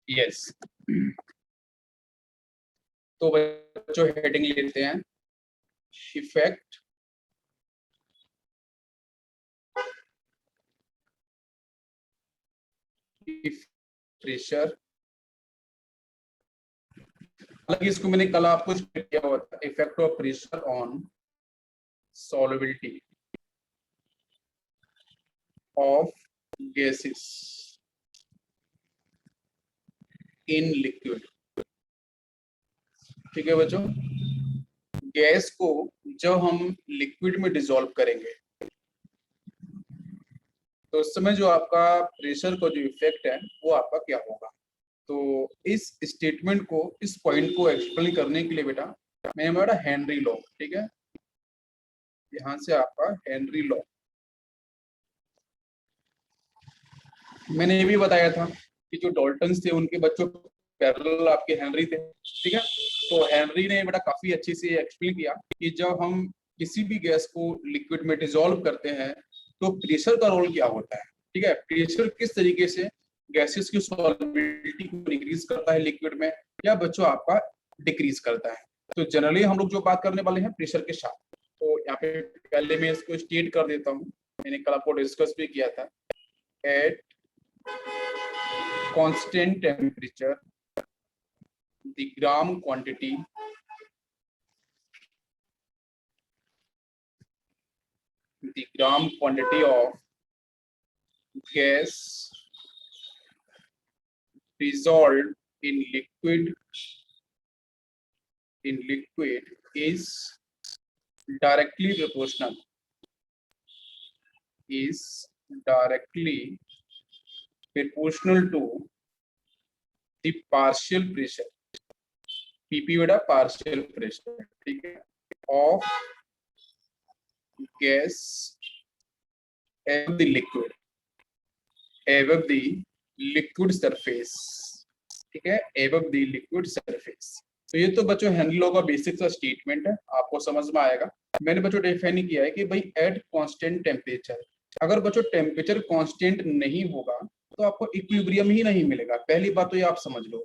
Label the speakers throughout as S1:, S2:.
S1: Yes, तो बच्चों heading लेते हैं, इफेक्ट प्रेशर। हालांकि इसको मैंने कल आपको किया हुआ था, effect of pressure on solubility of gases in liquid। ठीक है बच्चों, गैस को जब हम लिक्विड में डिसॉल्व करेंगे तो उस समय जो आपका प्रेशर का जो इफेक्ट है वो आपका क्या होगा। तो इस स्टेटमेंट को, इस पॉइंट को एक्सप्लेन करने के लिए बेटा मैंने हमारा हेनरी लॉ, ठीक है, यहां से आपका हेनरी लॉ मैंने ये भी बताया था कि जो डॉल्टन्स थे उनके बच्चों पैरेलल आपके हेनरी थे, ठीक है। तो हेनरी ने बेटा काफी अच्छे से एक्सप्लेन किया कि जब हम किसी भी गैस को लिक्विड में डिसॉल्व करते हैं तो प्रेशर का रोल क्या होता है, ठीक है। प्रेशर किस तरीके से गैसेस की सॉल्युबिलिटी को इंक्रीज करता है लिक्विड में, या बच्चों आपका डिक्रीज करता है। तो जनरली हम लोग जो बात करने वाले हैं प्रेशर के साथ, तो यहाँ पे पहले मैं इसको स्टेट कर देता हूँ, मैंने कल आपको डिस्कस भी किया था। At constant temperature the gram quantity of gas dissolved in liquid is directly proportional to the partial pressure, PP बेटा partial pressure, ठीक है, of gas above the liquid surface, ठीक है, above the liquid surface। तो ये तो बच्चों Henry law का बेसिक सा स्टेटमेंट है, आपको समझ में आएगा। मैंने बच्चों डिफाइन किया है कि भाई एट कांस्टेंट टेम्परेचर, अगर बच्चों टेम्परेचर कांस्टेंट नहीं होगा तो आपको इक्विलिब्रियम ही नहीं मिलेगा। पहली बात तो ये आप समझ लो,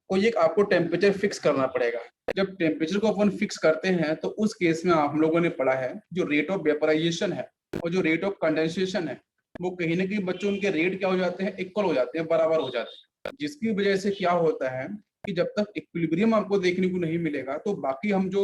S1: कोई एक आपको टेम्परेचर फिक्स करना पड़ेगा। जब टेम्परेचर को अपन फिक्स करते हैं तो उस केस में आप लोगों ने पढ़ा है जो रेट ऑफ वेपराइजेशन है और जो रेट ऑफ कंडेंसेशन है वो कहीं ना कहीं बच्चों उनके रेट क्या हो जाते हैं, इक्वल हो जाते हैं, बराबर हो जाते हैं। जिसकी वजह से क्या होता है कि जब तक इक्विलिब्रियम आपको देखने को नहीं मिलेगा तो बाकी हम जो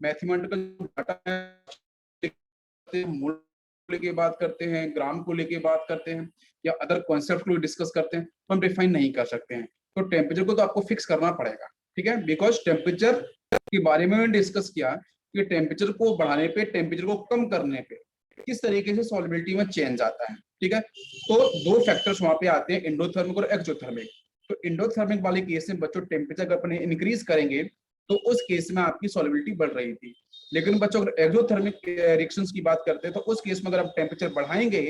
S1: मैथमेटिकल डाटा है, मोल लेके बात करते हैं, ग्राम को लेके बात करते हैं, या अदर कॉन्सेप्ट को डिस्कस करते हैं, तो हम डिफाइन नहीं कर सकते हैं। तो टेम्परेचर को तो आपको फिक्स करना पड़ेगा, ठीक है। बिकॉज टेम्परेचर के बारे में डिस्कस किया कि टेम्परेचर को बढ़ाने पे, टेम्परेचर को कम करने पे किस तरीके से सॉल्युबिलिटी में चेंज आता है, ठीक है। तो दो फैक्टर्स वहां पे आते हैं, एंडोथर्मिक और एक्सोथर्मिक। तो एंडोथर्मिक वाले केस में बच्चों टेम्परेचर अगर अपन इंक्रीज करेंगे तो उस केस में आपकी सॉल्युबिलिटी बढ़ रही थी। लेकिन बच्चों अगर एक्सोथर्मिक रिएक्शंस की बात करते हैं तो उस केस में अगर आप टेम्परेचर बढ़ाएंगे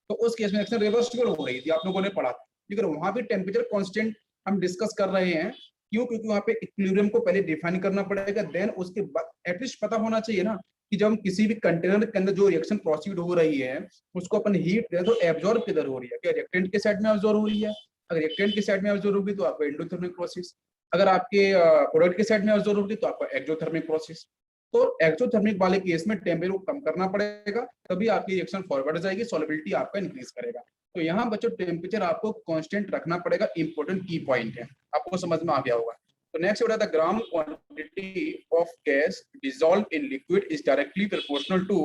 S1: तो उस केस में रिएक्शन रिवर्सिबल हो रही थी, आप लोगों ने पढ़ा था। लेकिन वहां भी टेम्परेचर कांस्टेंट हम डिस्कस कर रहे हैं, क्यों? क्योंकि वहां पे इक्विलिब्रियम को पहले डिफाइन करना पड़ेगा, देन उसके बाद एटलीस्ट पता होना चाहिए ना कि जब हम किसी भी कंटेनर के अंदर जो रिएक्शन प्रोसीड हो रही है उसको अपन हीट दे तो एब्जॉर्ब किधर हो रही है, क्या रिएक्टेंट के साइड में एब्जॉर्ब हो रही है? अगर रिएक्टेंट के साइड में एब्जॉर्ब होगी तो आपका एंडोथर्मिक प्रोसेस, अगर आपके प्रोडक्ट के साइड में एब्जॉर्ब होगी तो आपका एक्सोथर्मिक प्रोसेस। तो एक्सोथर्मिक वाले केस में टेम्परेचर को कम करना पड़ेगा, तभी आपकी रिएक्शन फॉरवर्ड जाएगी, सॉल्युबिलिटी आपका इंक्रीज करेगा। तो यहाँ बच्चों टेम्परेचर आपको कांस्टेंट रखना पड़ेगा, इंपॉर्टेंट की पॉइंट है, आपको समझ में आ गया होगा। तो नेक्स्ट बेटा the gram quantity of gas dissolve in liquid is directly proportional to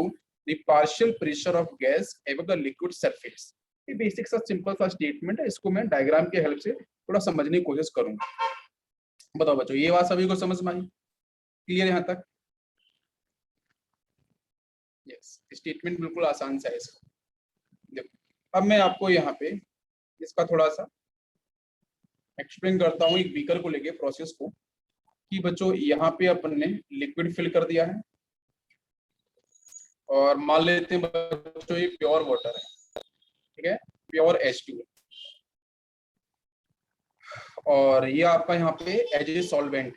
S1: the partial pressure of gas above the liquid surface. ये बेसिक सा सिंपल सा स्टेटमेंट है, इसको मैं डायग्राम के हेल्प से थोड़ा समझने की कोशिश करूंगा। बताओ बच्चों, ये बात सभी को समझ में आई? क्लियर यहाँ तक? यस, स्टेटमेंट बिल्कुल आसान सा है इसका। देखो अब मैं आपको यहाँ पे इसका थोड़ा सा एक्सप्लेन करता हूँ एक बीकर को लेके प्रोसेस को, कि बच्चों यहाँ पे अपन ने लिक्विड फिल कर दिया है और मान लेते हैं बच्चों ये प्योर वाटर है, ठीक है, प्योर H2, और ये आपका यहाँ पे एज ए सॉल्वेंट,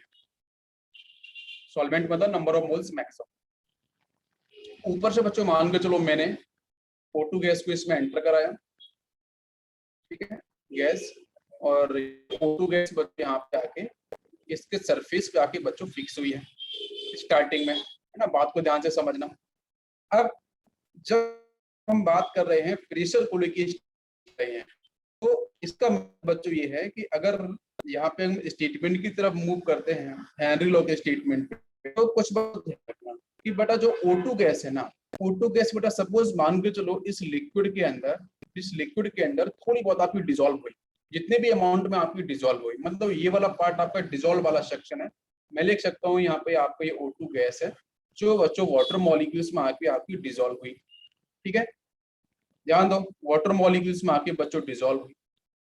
S1: सॉल्वेंट मतलब नंबर ऑफ मोल्स मैक्सिमम। ऊपर से बच्चों मान के चलो मैंने O2 गैस को इसमें एंटर कराया, ठीक है, गैस और O2 गैस बच्चों यहाँ पे आके इसके सरफेस पे आके बच्चों फिक्स हुई है स्टार्टिंग में, है ना। बात को ध्यान से समझना। अब जब हम बात कर रहे हैं प्रेशर को लेके रहे हैं, तो इसका बच्चों ये है कि अगर यहाँ पे हम स्टेटमेंट की तरफ मूव करते हैं हेनरी लॉ के स्टेटमेंट पे, तो कुछ बात रखना कि बेटा जो O2 गैस है ना, O2 गैस बेटा सपोज मान के चलो इस लिक्विड के अंदर थोड़ी बहुत आपकी डिजोल्व हुई, जितने भी अमाउंट में आपकी डिजोल्व हुई, मतलब ये वाला पार्ट आपका डिजोल्व वाला सेक्शन है। मैं लिख सकता हूँ यहाँ पे आपका ये O2 गैस है जो बच्चों वाटर मॉलिक्यूल्स में आके आपकी डिजोल्व हुई, ठीक है। ध्यान दो, वाटर मॉलिक्यूल्स में आके बच्चों डिजोल्व हुई।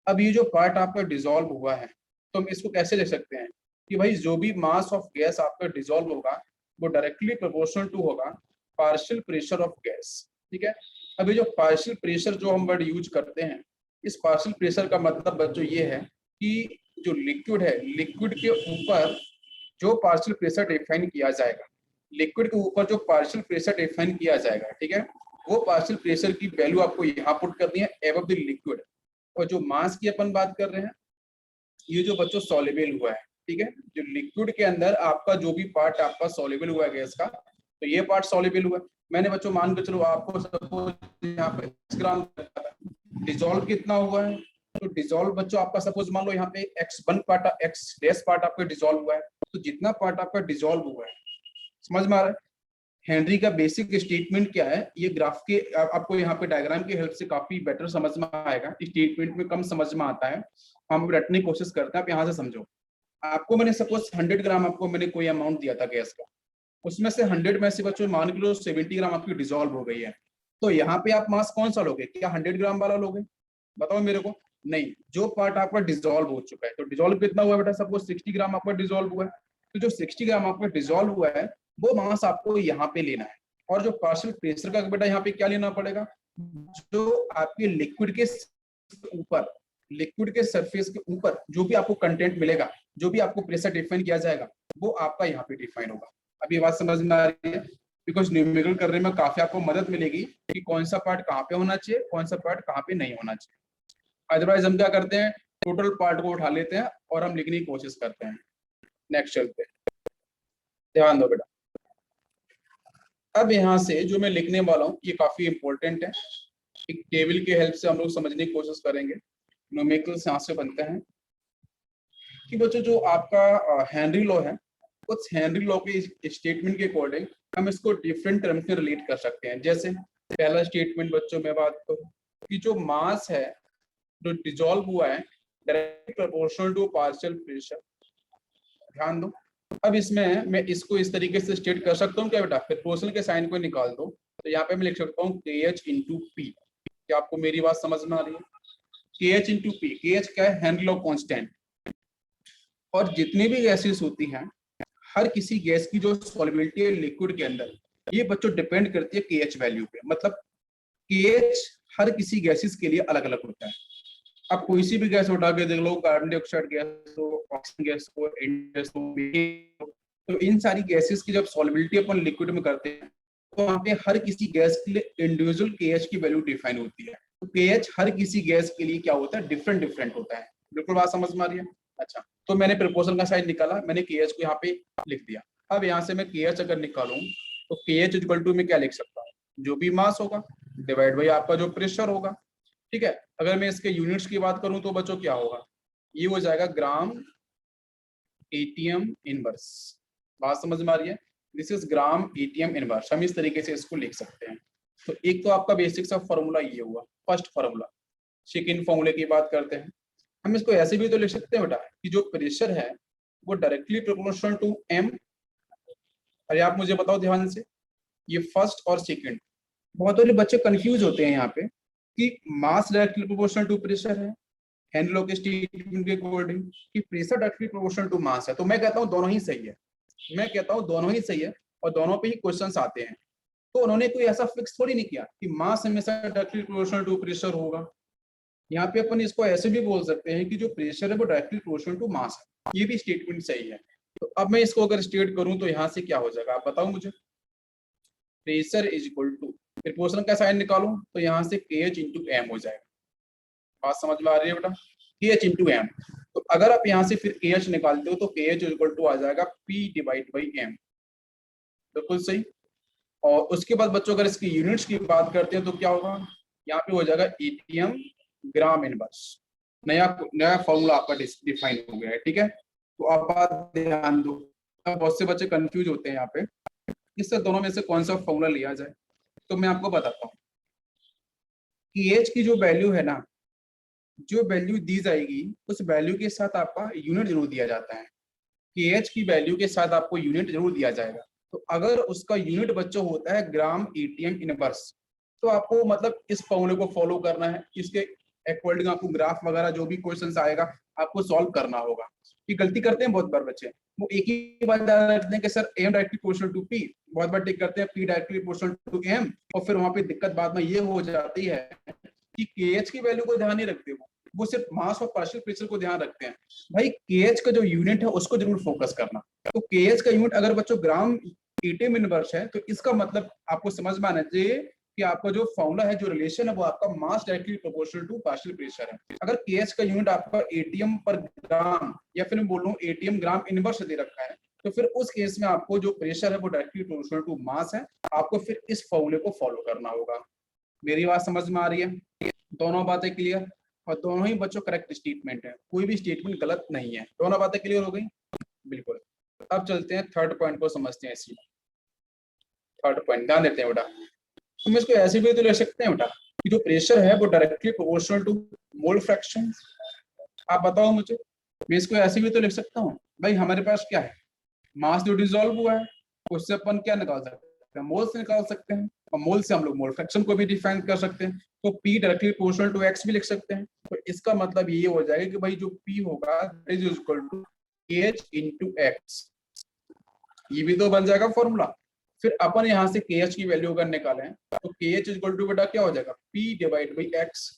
S1: अब ये जो पार्ट आपका डिजोल्व हुआ है, तो हम इसको कैसे लिख सकते हैं कि भाई जो भी मास ऑफ गैस आपका डिजोल्व होगा वो डायरेक्टली प्रोपोर्शनल टू होगा पार्शियल प्रेशर ऑफ गैस, ठीक है। अभी जो पार्शियल प्रेशर जो हम वर्ड यूज करते हैं, इस पार्शियल प्रेशर का मतलब बच्चों ये है कि जो लिक्विड है, लिक्विड के ऊपर जो पार्शियल प्रेशर डिफाइन किया जाएगा, लिक्विड के ऊपर जो पार्शियल प्रेशर डिफाइन किया जाएगा, ठीक है, वो पार्शियल प्रेशर की वैल्यू आपको यहाँ पुट करनी है एबव द लिक्विड। और जो मास की अपन बात कर रहे हैं, ये जो बच्चों सॉल्युबल हुआ है, ठीक है, जो लिक्विड के अंदर आपका जो भी पार्ट आपका सॉल्युबल हुआ है गैस का, तो ये पार्ट सॉल्युबल हुआ है। मैंने बच्चों मान के चलो आपको सपोज यहाँ पे 10 ग्राम डिजोल्व कितना हुआ है, तो डिजोल्व बच्चों आपका सपोज मान लो यहाँ पे x1 part x dash part आपका डिजोल्व हुआ है, तो जितना पार्ट आपका डिजोल्व हुआ है, समझ में आ रहा है। हेनरी का बेसिक स्टेटमेंट क्या है, ये ग्राफ के आपको यहाँ पे डायग्राम की हेल्प से काफी बेटर समझ में आएगा, स्टेटमेंट में कम समझ में आता है, हम रटने की कोशिश करते हैं। आप यहाँ से समझो, आपको मैंने सपोज 100 ग्राम आपको मैंने कोई अमाउंट दिया था गैस का, उसमें से 100 में से बच्चों मान के लो 70 ग्राम आपकी डिजोल्व हो गई है, तो यहाँ पे आप मास कौन सा लोगे, क्या 100 ग्राम वाला लोगे, बताओ मेरे को। नहीं, जो पार्ट आपका डिजोल्व हो चुका है, तो डिजोल्व कितना हुआ बेटा, सपोज 60 ग्राम आपका डिजोल्व हुआ है, तो जो 60 ग्राम आपका डिजोल्व हुआ है वो मास आपको यहाँ पे लेना है। और जो पार्शियल प्रेशर का बेटा यहाँ पे क्या लेना पड़ेगा, जो आपके लिक्विड के ऊपर, लिक्विड के सरफेस के ऊपर जो भी आपको कंटेंट मिलेगा, जो भी आपको प्रेशर डिफाइन किया जाएगा, वो आपका यहाँ पे डिफाइन होगा। अब ये बात समझ में आ रही है, बिकॉज न्यूमेरिकल करने में काफी आपको मदद मिलेगी कि कौन सा पार्ट कहाँ पे होना चाहिए, कौन सा पार्ट कहाँ पे नहीं होना चाहिए। अदरवाइज हम क्या करते हैं, टोटल पार्ट को उठा लेते हैं और हम लिखने की कोशिश करते हैं। नेक्स्ट चलते हैं, ध्यान दो बेटा। अब यहाँ से जो मैं लिखने वाला हूँ ये काफी इंपॉर्टेंट है, एक टेबल की हेल्प से हम लोग समझने की कोशिश करेंगे। न्यूमेरिकल्स यहाँ से बनते हैं कि बच्चों जो आपका हेनरी लॉ है, उस हेनरी लॉ के स्टेटमेंट के अकॉर्डिंग हम इसको डिफरेंट टर्म्स में रिलेट कर सकते हैं। जैसे पहला स्टेटमेंट बच्चों में बात करूँ कि जो मास है जो डिजोल्व हुआ है directly proportional to partial pressure. ध्यान दो, अब इसमें मैं इसको इस तरीके से स्टेट कर सकता हूँ क्या बेटा, प्रोपोर्शनल के साइन को निकाल दो, तो यहाँ पे मैं लिख सकता हूँ KH इंटू पी। क्या आपको मेरी बात समझ में आ रही है, KH इंटू पी। KH क्या है, हेनरी लॉ कांस्टेंट। और जितनी भी गैसेस होती हैं, हर किसी गैस की जो सॉल्युबिलिटी है लिक्विड के अंदर, ये बच्चों डिपेंड करती है KH वैल्यू पे। मतलब KH हर किसी गैसेस के लिए अलग अलग होता है। आप कोई सी भी गैस उठा के देख लो, कार्बन डाइऑक्साइड गैस हो, ऑक्सीजन गैस हो, गैस हो, तो इन सारी गैसेस की जब सॉल्युबिलिटी अपन लिक्विड में करते हैं, तो वहाँ पे हर किसी गैस के लिए इंडिविजुअल KH की वैल्यू डिफाइन होती है। तो KH हर किसी गैस के लिए क्या होता है, डिफरेंट डिफरेंट होता है। बिल्कुल बात समझ में आ रही है। अच्छा, तो मैंने प्रोपोर्शन का साइन निकाला, मैंने KH को यहाँ पे लिख दिया। अब यहाँ से मैं KH अगर निकालूं तो KH इक्वल टू में क्या लिख सकता हूँ, जो भी मास होगा डिवाइड बाई आपका जो प्रेशर होगा, ठीक है। अगर मैं इसके यूनिट्स की बात करूं तो बच्चों क्या होगा, ये हो जाएगा ग्राम ATM इनवर्स। बात समझ में आ रही है, this is gram ATM inverse, हम इस तरीके से इसको लिख सकते हैं। तो एक तो आपका बेसिक सा फॉर्मूला ये हुआ, फर्स्ट फॉर्मूला। सेकंड फॉर्मूले की बात करते हैं, हम इसको ऐसे भी तो लिख सकते हैं बेटा कि जो प्रेशर है वो डायरेक्टली प्रोपोर्शनल टू M। अरे आप मुझे बताओ ध्यान से, ये फर्स्ट और सेकंड, बहुत सारे बच्चे कंफ्यूज होते हैं यहाँ पे कि mass directly proportional to pressure है, हेनरी लॉ के स्टेटमेंट के अकॉर्डिंग कि pressure directly proportional to mass है। तो मैं कहता हूँ दोनों ही सही है, मैं कहता हूँ दोनों ही सही है और दोनों पे ही क्वेश्चंस आते हैं। तो उन्होंने कोई ऐसा फिक्स थोड़ी नहीं किया कि मास हमेशा डायरेक्टली प्रोपोर्शनल टू प्रेशर होगा। यहाँ पे अपन इसको ऐसे भी बोल सकते हैं कि जो प्रेशर है वो डायरेक्टली प्रोपोर्शनल टू मास है, ये भी स्टेटमेंट सही है। तो अब मैं इसको अगर स्टेट करूं तो यहाँ से क्या हो जाएगा, आप बताओ मुझे। Pressure is equal to, proportional का साइन निकालूं तो यहाँ से KH इंटू M हो जाएगा। बात समझ में आ रही है बेटा। K H into M. तो अगर आप यहाँ से फिर के एच निकालते हो तो के एच इक्वल टू आ जाएगा पी डिवाइड बाई एम। बिल्कुल सही। और उसके बाद बच्चों अगर इसकी यूनिट्स की बात करते हैं तो क्या होगा, यहाँ पे हो जाएगा एटीएम ग्राम इनवर्स। नया नया फॉर्मूला आपका डिफाइन हो गया है, ठीक है। तो आप बात ध्यान दो, बहुत से बच्चे कंफ्यूज होते हैं यहाँ पे, इससे दोनों में से कौन सा फॉर्मूला लिया जाए। तो मैं आपको बताता हूँ कि एच की जो वैल्यू है ना, जो वैल्यू दी जाएगी उस वैल्यू के साथ आपका यूनिट जरूर दिया जाता है। कि एच की वैल्यू के साथ आपको यूनिट जरूर दिया जाएगा। तो अगर उसका यूनिट बच्चों होता है ग्राम एटीएम इनवर्स, तो आपको मतलब इस फॉर्मूले को फॉलो करना है, इसके अकॉर्डिंग आपको ग्राफ वगैरह जो भी क्वेश्चन आएगा आपको सॉल्व करना होगा। ये गलती करते हैं बहुत बार बच्चे, वो एक ही बात रखते हैं कि sir M directly proportional to P, बहुत बार टिक करते हैं P directly proportional to M, और फिर वहां पे दिक्कत बाद में ये हो जाती है कि के एच की वैल्यू को ध्यान नहीं रखते वो सिर्फ मास और पार्शियल प्रेशर को ध्यान रखते हैं। भाई केएच का जो यूनिट है उसको जरूर फोकस करना। तो केएच का यूनिट अगर बच्चों ग्राम एटीएम इनवर्स है तो इसका मतलब आपको समझ में आना चाहिए कि आपका जो फॉर्मूला है, जो रिलेशन है, वो आपका mass directly proportional to partial pressure है। अगर केएच का यूनिट आपका एटीएम पर ग्राम या फिर मैं बोल रहा हूँ एटीएम ग्राम इनवर्स दे रखा है, तो फिर उस केस में आपको जो प्रेशर है वो डायरेक्टली प्रोपोर्शनल टू मास है। आपको फिर इस फॉर्मूले को फॉलो करना होगा। मेरी बात समझ में आ रही है? दोनों बातें क्लियर? और दोनों ही बच्चों करेक्ट स्टेटमेंट है, कोई भी स्टेटमेंट गलत नहीं है। दोनों बातें क्लियर हो गई? बिल्कुल। अब चलते हैं थर्ड पॉइंट को समझते हैं। इसी थर्ड पॉइंट ध्यान देते हैं बेटा। हम इसको ऐसे भी तो ले सकते हैं बेटा कि जो प्रेशर है वो directly proportional to mole fraction. आप बताओ मुझे, मैं इसको ऐसे भी तो लिख सकता हूँ। भाई हमारे पास क्या है, मास जो डिसॉल्व हुआ है उससे अपन क्या निकाल सकते हैं, मोल से निकाल सकते हैं, और मोल से हम लोग मोल फ्रैक्शन को भी डिफाइन कर सकते हैं। तो P directly proportional to x भी लिख सकते हैं। तो इसका मतलब ये हो जाएगा कि भाई जो P होगा is equal to KH into x। ये भी तो बन जाएगा फॉर्मूला। फिर अपन यहाँ से KH की वैल्यू अगर निकालें तो KH इक्वल टू बेटा क्या हो जाएगा, P डिवाइड बाई x।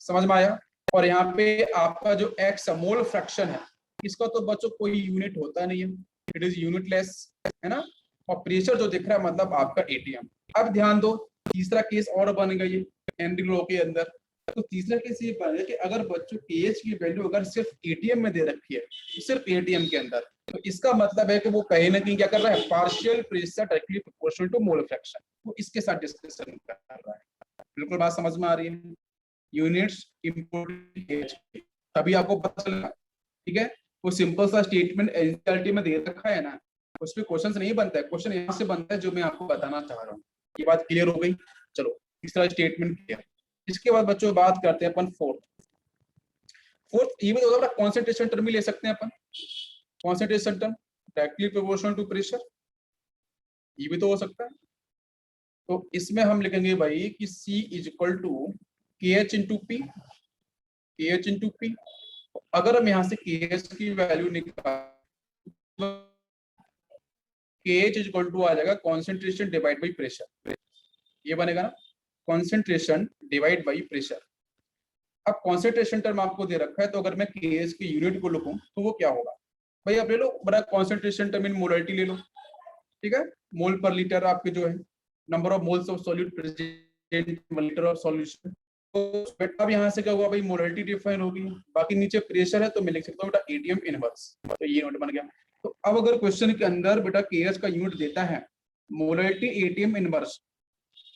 S1: समझ में आया? और यहाँ पे आपका जो x मोल फ्रैक्शन है, इसका तो बच्चों कोई यूनिट होता नहीं है, इट इज यूनिटलेस, है ना। और प्रेशर जो दिख रहा है मतलब आपका एटीएम। अब ध्यान दो, तीसरा केस और बन गई है हेनरी लॉ के अंदर। तो तीसरा केस ये बन गया कि अगर बच्चों केएच की वैल्यू अगर सिर्फ एटीएम में दे रखी है, सिर्फ एटीएम के अंदर, तो इसका मतलब है कि वो कहीं ना कहीं क्या कर रहा है, partial pressure directly proportional to mole fraction, वो इसके साथ डिस्कशन कर रहा है। बिल्कुल बात समझ में आ रही है? यूनिट्स इंपोर्टेंट तभी आपको पता चलेगा, ठीक है। वो सिंपल सा स्टेटमेंट एनसीईआरटी में दे रखा है ना, उस पे क्वेश्चन नहीं बनता है, क्वेश्चन यहाँ से बनता है जो मैं आपको बताना चाह रहा हूँ। ये बात क्लियर हो गई? चलो तीसरा स्टेटमेंट क्लियर। इसके बाद बच्चों बात करते हैं अपन फोर्थ ये भी होगा कॉन्सेंट्रेशन टर्म भी ले सकते हैं अपन। Concentration term directly proportional to pressure, ये भी तो हो सकता है। तो इसमें हम लिखेंगे भाई कि C is equal to KH into P, KH into P. अगर हम यहाँ से KH की वैल्यू निकाल, KH इज इक्वल टू आ जाएगा कॉन्सेंट्रेशन डिवाइड बाई प्रेशर, ये बनेगा ना, कॉन्सेंट्रेशन डिवाइड बाई प्रेशर। अब कॉन्सेंट्रेशन टर्म आपको दे रखा है, तो अगर मैं KH की यूनिट को लिखूं तो वो क्या होगा भाई, आप ले लो बड़ा कॉन्सेंट्रेशन टर्म इन मोलरिटी ले लो, ठीक है। मोल पर लीटर आपके जो है number of moles of solute present litre of solution. तो बेटा अब यहाँ से क्या हुआ भाई, मोलरिटी डिफाइन होगी, बाकी नीचे प्रेशर है तो मैं लिख सकता हूँ बेटा एटीएम इनवर्स, तो ये यूनिट बन गया। तो अब अगर क्वेश्चन के अंदर बेटा केएच का यूनिट देता है मोलरिटी एटीएम इनवर्स,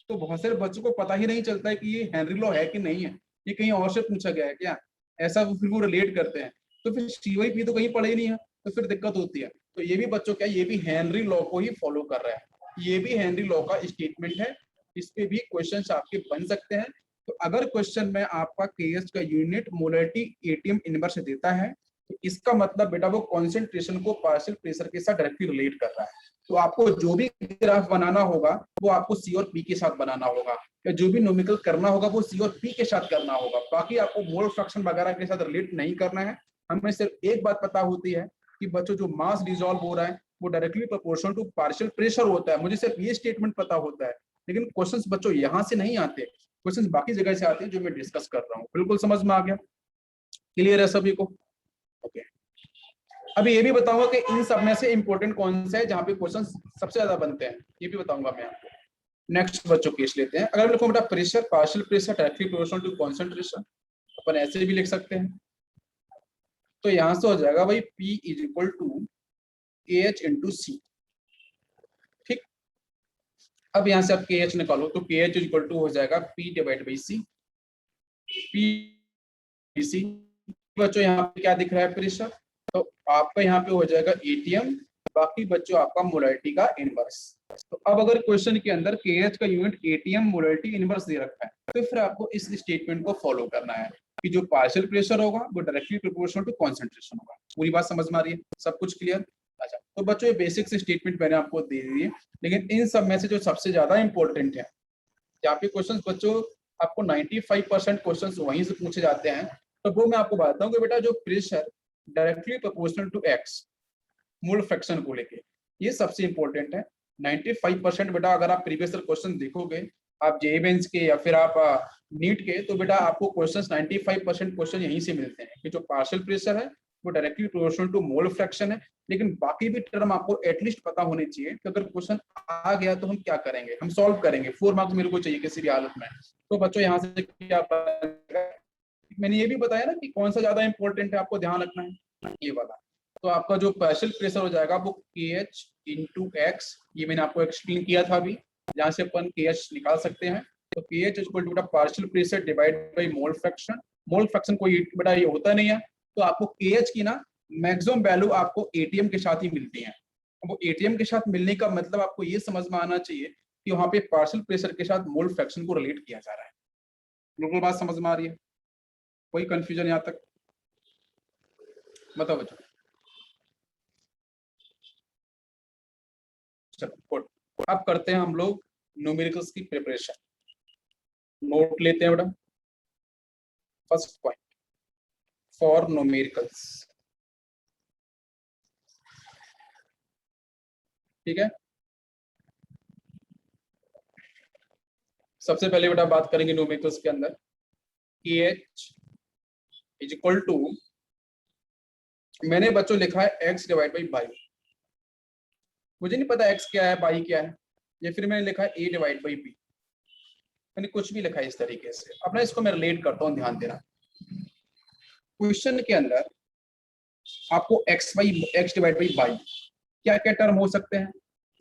S1: तो बहुत सारे बच्चों को पता ही नहीं चलता है कि ये हेनरी लॉ है कि नहीं है, ये कहीं और से पूछा गया है क्या, ऐसा फिर वो रिलेट करते हैं। तो फिर CYP तो कहीं पढ़े ही नहीं है, तो फिर दिक्कत होती है। तो ये भी बच्चों क्या, ये भी हेनरी लॉ को ही फॉलो कर रहा है, ये भी हेनरी लॉ का स्टेटमेंट है, इस पे भी क्वेश्चंस आपके बन सकते हैं। तो अगर क्वेश्चन में आपका केएच का यूनिट मोलरिटी एटीएम इनवर्स देता है, तो इसका मतलब बेटा वो कॉन्सेंट्रेशन को पार्शियल प्रेशर के साथ डायरेक्टली रिलेट कर रहा है। तो आपको जो भी ग्राफ बनाना होगा वो आपको C और P के साथ बनाना होगा, या जो भी न्यूमेरिकल करना होगा वो C और P के साथ करना होगा। बाकी आपको मोल फ्रैक्शन वगैरह के साथ रिलेट नहीं करना है। हमें सिर्फ एक बात पता होती है कि बच्चों जो मास डिसॉल्व हो रहा है वो directly proportional to partial pressure होता है। मुझे सिर्फ ये स्टेटमेंट पता होता है, लेकिन क्वेश्चंस बच्चों यहाँ से नहीं आते, क्वेश्चंस बाकी जगह से आते हैं जो मैं डिस्कस कर रहा हूँ। बिल्कुल समझ में आ गया? क्लियर है सभी को? ओके। अभी ये भी बताऊंगा कि इन सब में से इंपॉर्टेंट कौन सा है जहां पे क्वेश्चन सबसे ज्यादा बनते हैं, ये भी बताऊंगा मैं आपको। नेक्स्ट बच्चों केस लेते हैं। अगर लिखो बेटा pressure partial pressure directly proportional to concentration, अपन ऐसे भी लिख सकते हैं। तो यहां से हो जाएगा भाई P is equal to KH into C. ठीक, अब यहां से आप KH निकालो तो KH इज इक्वल टू हो जाएगा P divide by C. P बच्चों यहाँ पे क्या दिख रहा है प्रेशर, तो आपका यहाँ पे हो जाएगा एटीएम, बाकी बच्चों आपका मोलारिटी का इनवर्स। तो अब अगर क्वेश्चन के अंदर KH का यूनिट एटीएम मोलारिटी इनवर्स दे रखा है तो फिर आपको इस स्टेटमेंट को फॉलो करना है कि जो पार्शियल प्रेशर होगा वो डायरेक्टली प्रोपोर्शनल टू कॉन्सेंट्रेशन होगा। पूरी बात समझ में आ रही है, सब कुछ क्लियर? अच्छा, तो बच्चों ये बेसिक से स्टेटमेंट मैंने आपको दे दी है, लेकिन इन सब में से जो सबसे ज्यादा इंपॉर्टेंट है, यहाँ पे क्वेश्चन बच्चों आपको 95% क्वेश्चन वहीं से पूछे जाते हैं, तो वो मैं आपको बताता हूँ कि बेटा जो pressure directly proportional to X mole fraction को लेके, ये सबसे इंपॉर्टेंट है। 95% बेटा अगर आप प्रीवियस क्वेश्चन देखोगे, आप जेईई मेंस के या फिर आप नीट के, तो बेटा आपको क्वेश्चंस 95% क्वेश्चन यहीं से मिलते हैं कि जो पार्शियल प्रेशर है वो directly proportional to mole fraction है। लेकिन बाकी भी टर्म आपको एटलीस्ट पता होने चाहिए कि अगर क्वेश्चन आ गया तो हम क्या करेंगे, हम सॉल्व करेंगे। 4 मार्क्स मेरे को चाहिए किसी भी हालत में। तो बच्चों यहाँ से क्या मैंने ये भी बताया ना कि कौन सा ज्यादा इंपॉर्टेंट है, आपको ध्यान रखना है ये वाला। तो आपका जो पार्शियल प्रेशर हो जाएगा वो KH इंटू एक्स, ये मैंने आपको एक्सप्लेन किया था अभी, जहाँ से अपन KH निकाल सकते हैं। तो KH equal to partial pressure divide by mole fraction. Mole fraction कोई बेटा ये होता नहीं है, तो आपको KH की ना मैक्सिमम वैल्यू आपको एटीएम के साथ ही मिलती है। वो एटीएम के साथ मिलने का मतलब आपको ये समझ में आना चाहिए कि वहां पे पार्शियल प्रेशर के साथ मोल फ्रैक्शन को रिलेट किया जा रहा है। बिल्कुल बात समझ में आ रही है? कोई कंफ्यूजन यहाँ तक? बताओ बच्चों। चलो अब करते हैं हम लोग न्यूमेरिकल्स की प्रिपरेशन। नोट लेते हैं बेटा। फर्स्ट पॉइंट फॉर न्यूमेरिकल्स, ठीक है। सबसे पहले बेटा बात करेंगे न्यूमेरिकल्स के अंदर KH इज इक्वल टू, मैंने बच्चों लिखा है x डिवाइड बाई बाई। मुझे नहीं पता x क्या है बाई क्या है, या फिर मैंने लिखा है a डिवाइड बाई b। मैंने कुछ भी लिखा है इस तरीके से। अपना इसको मैं रिलेट करता हूँ, ध्यान देना। क्वेश्चन के अंदर आपको x डिवाइड बाई बाई क्या क्या टर्म हो सकते हैं,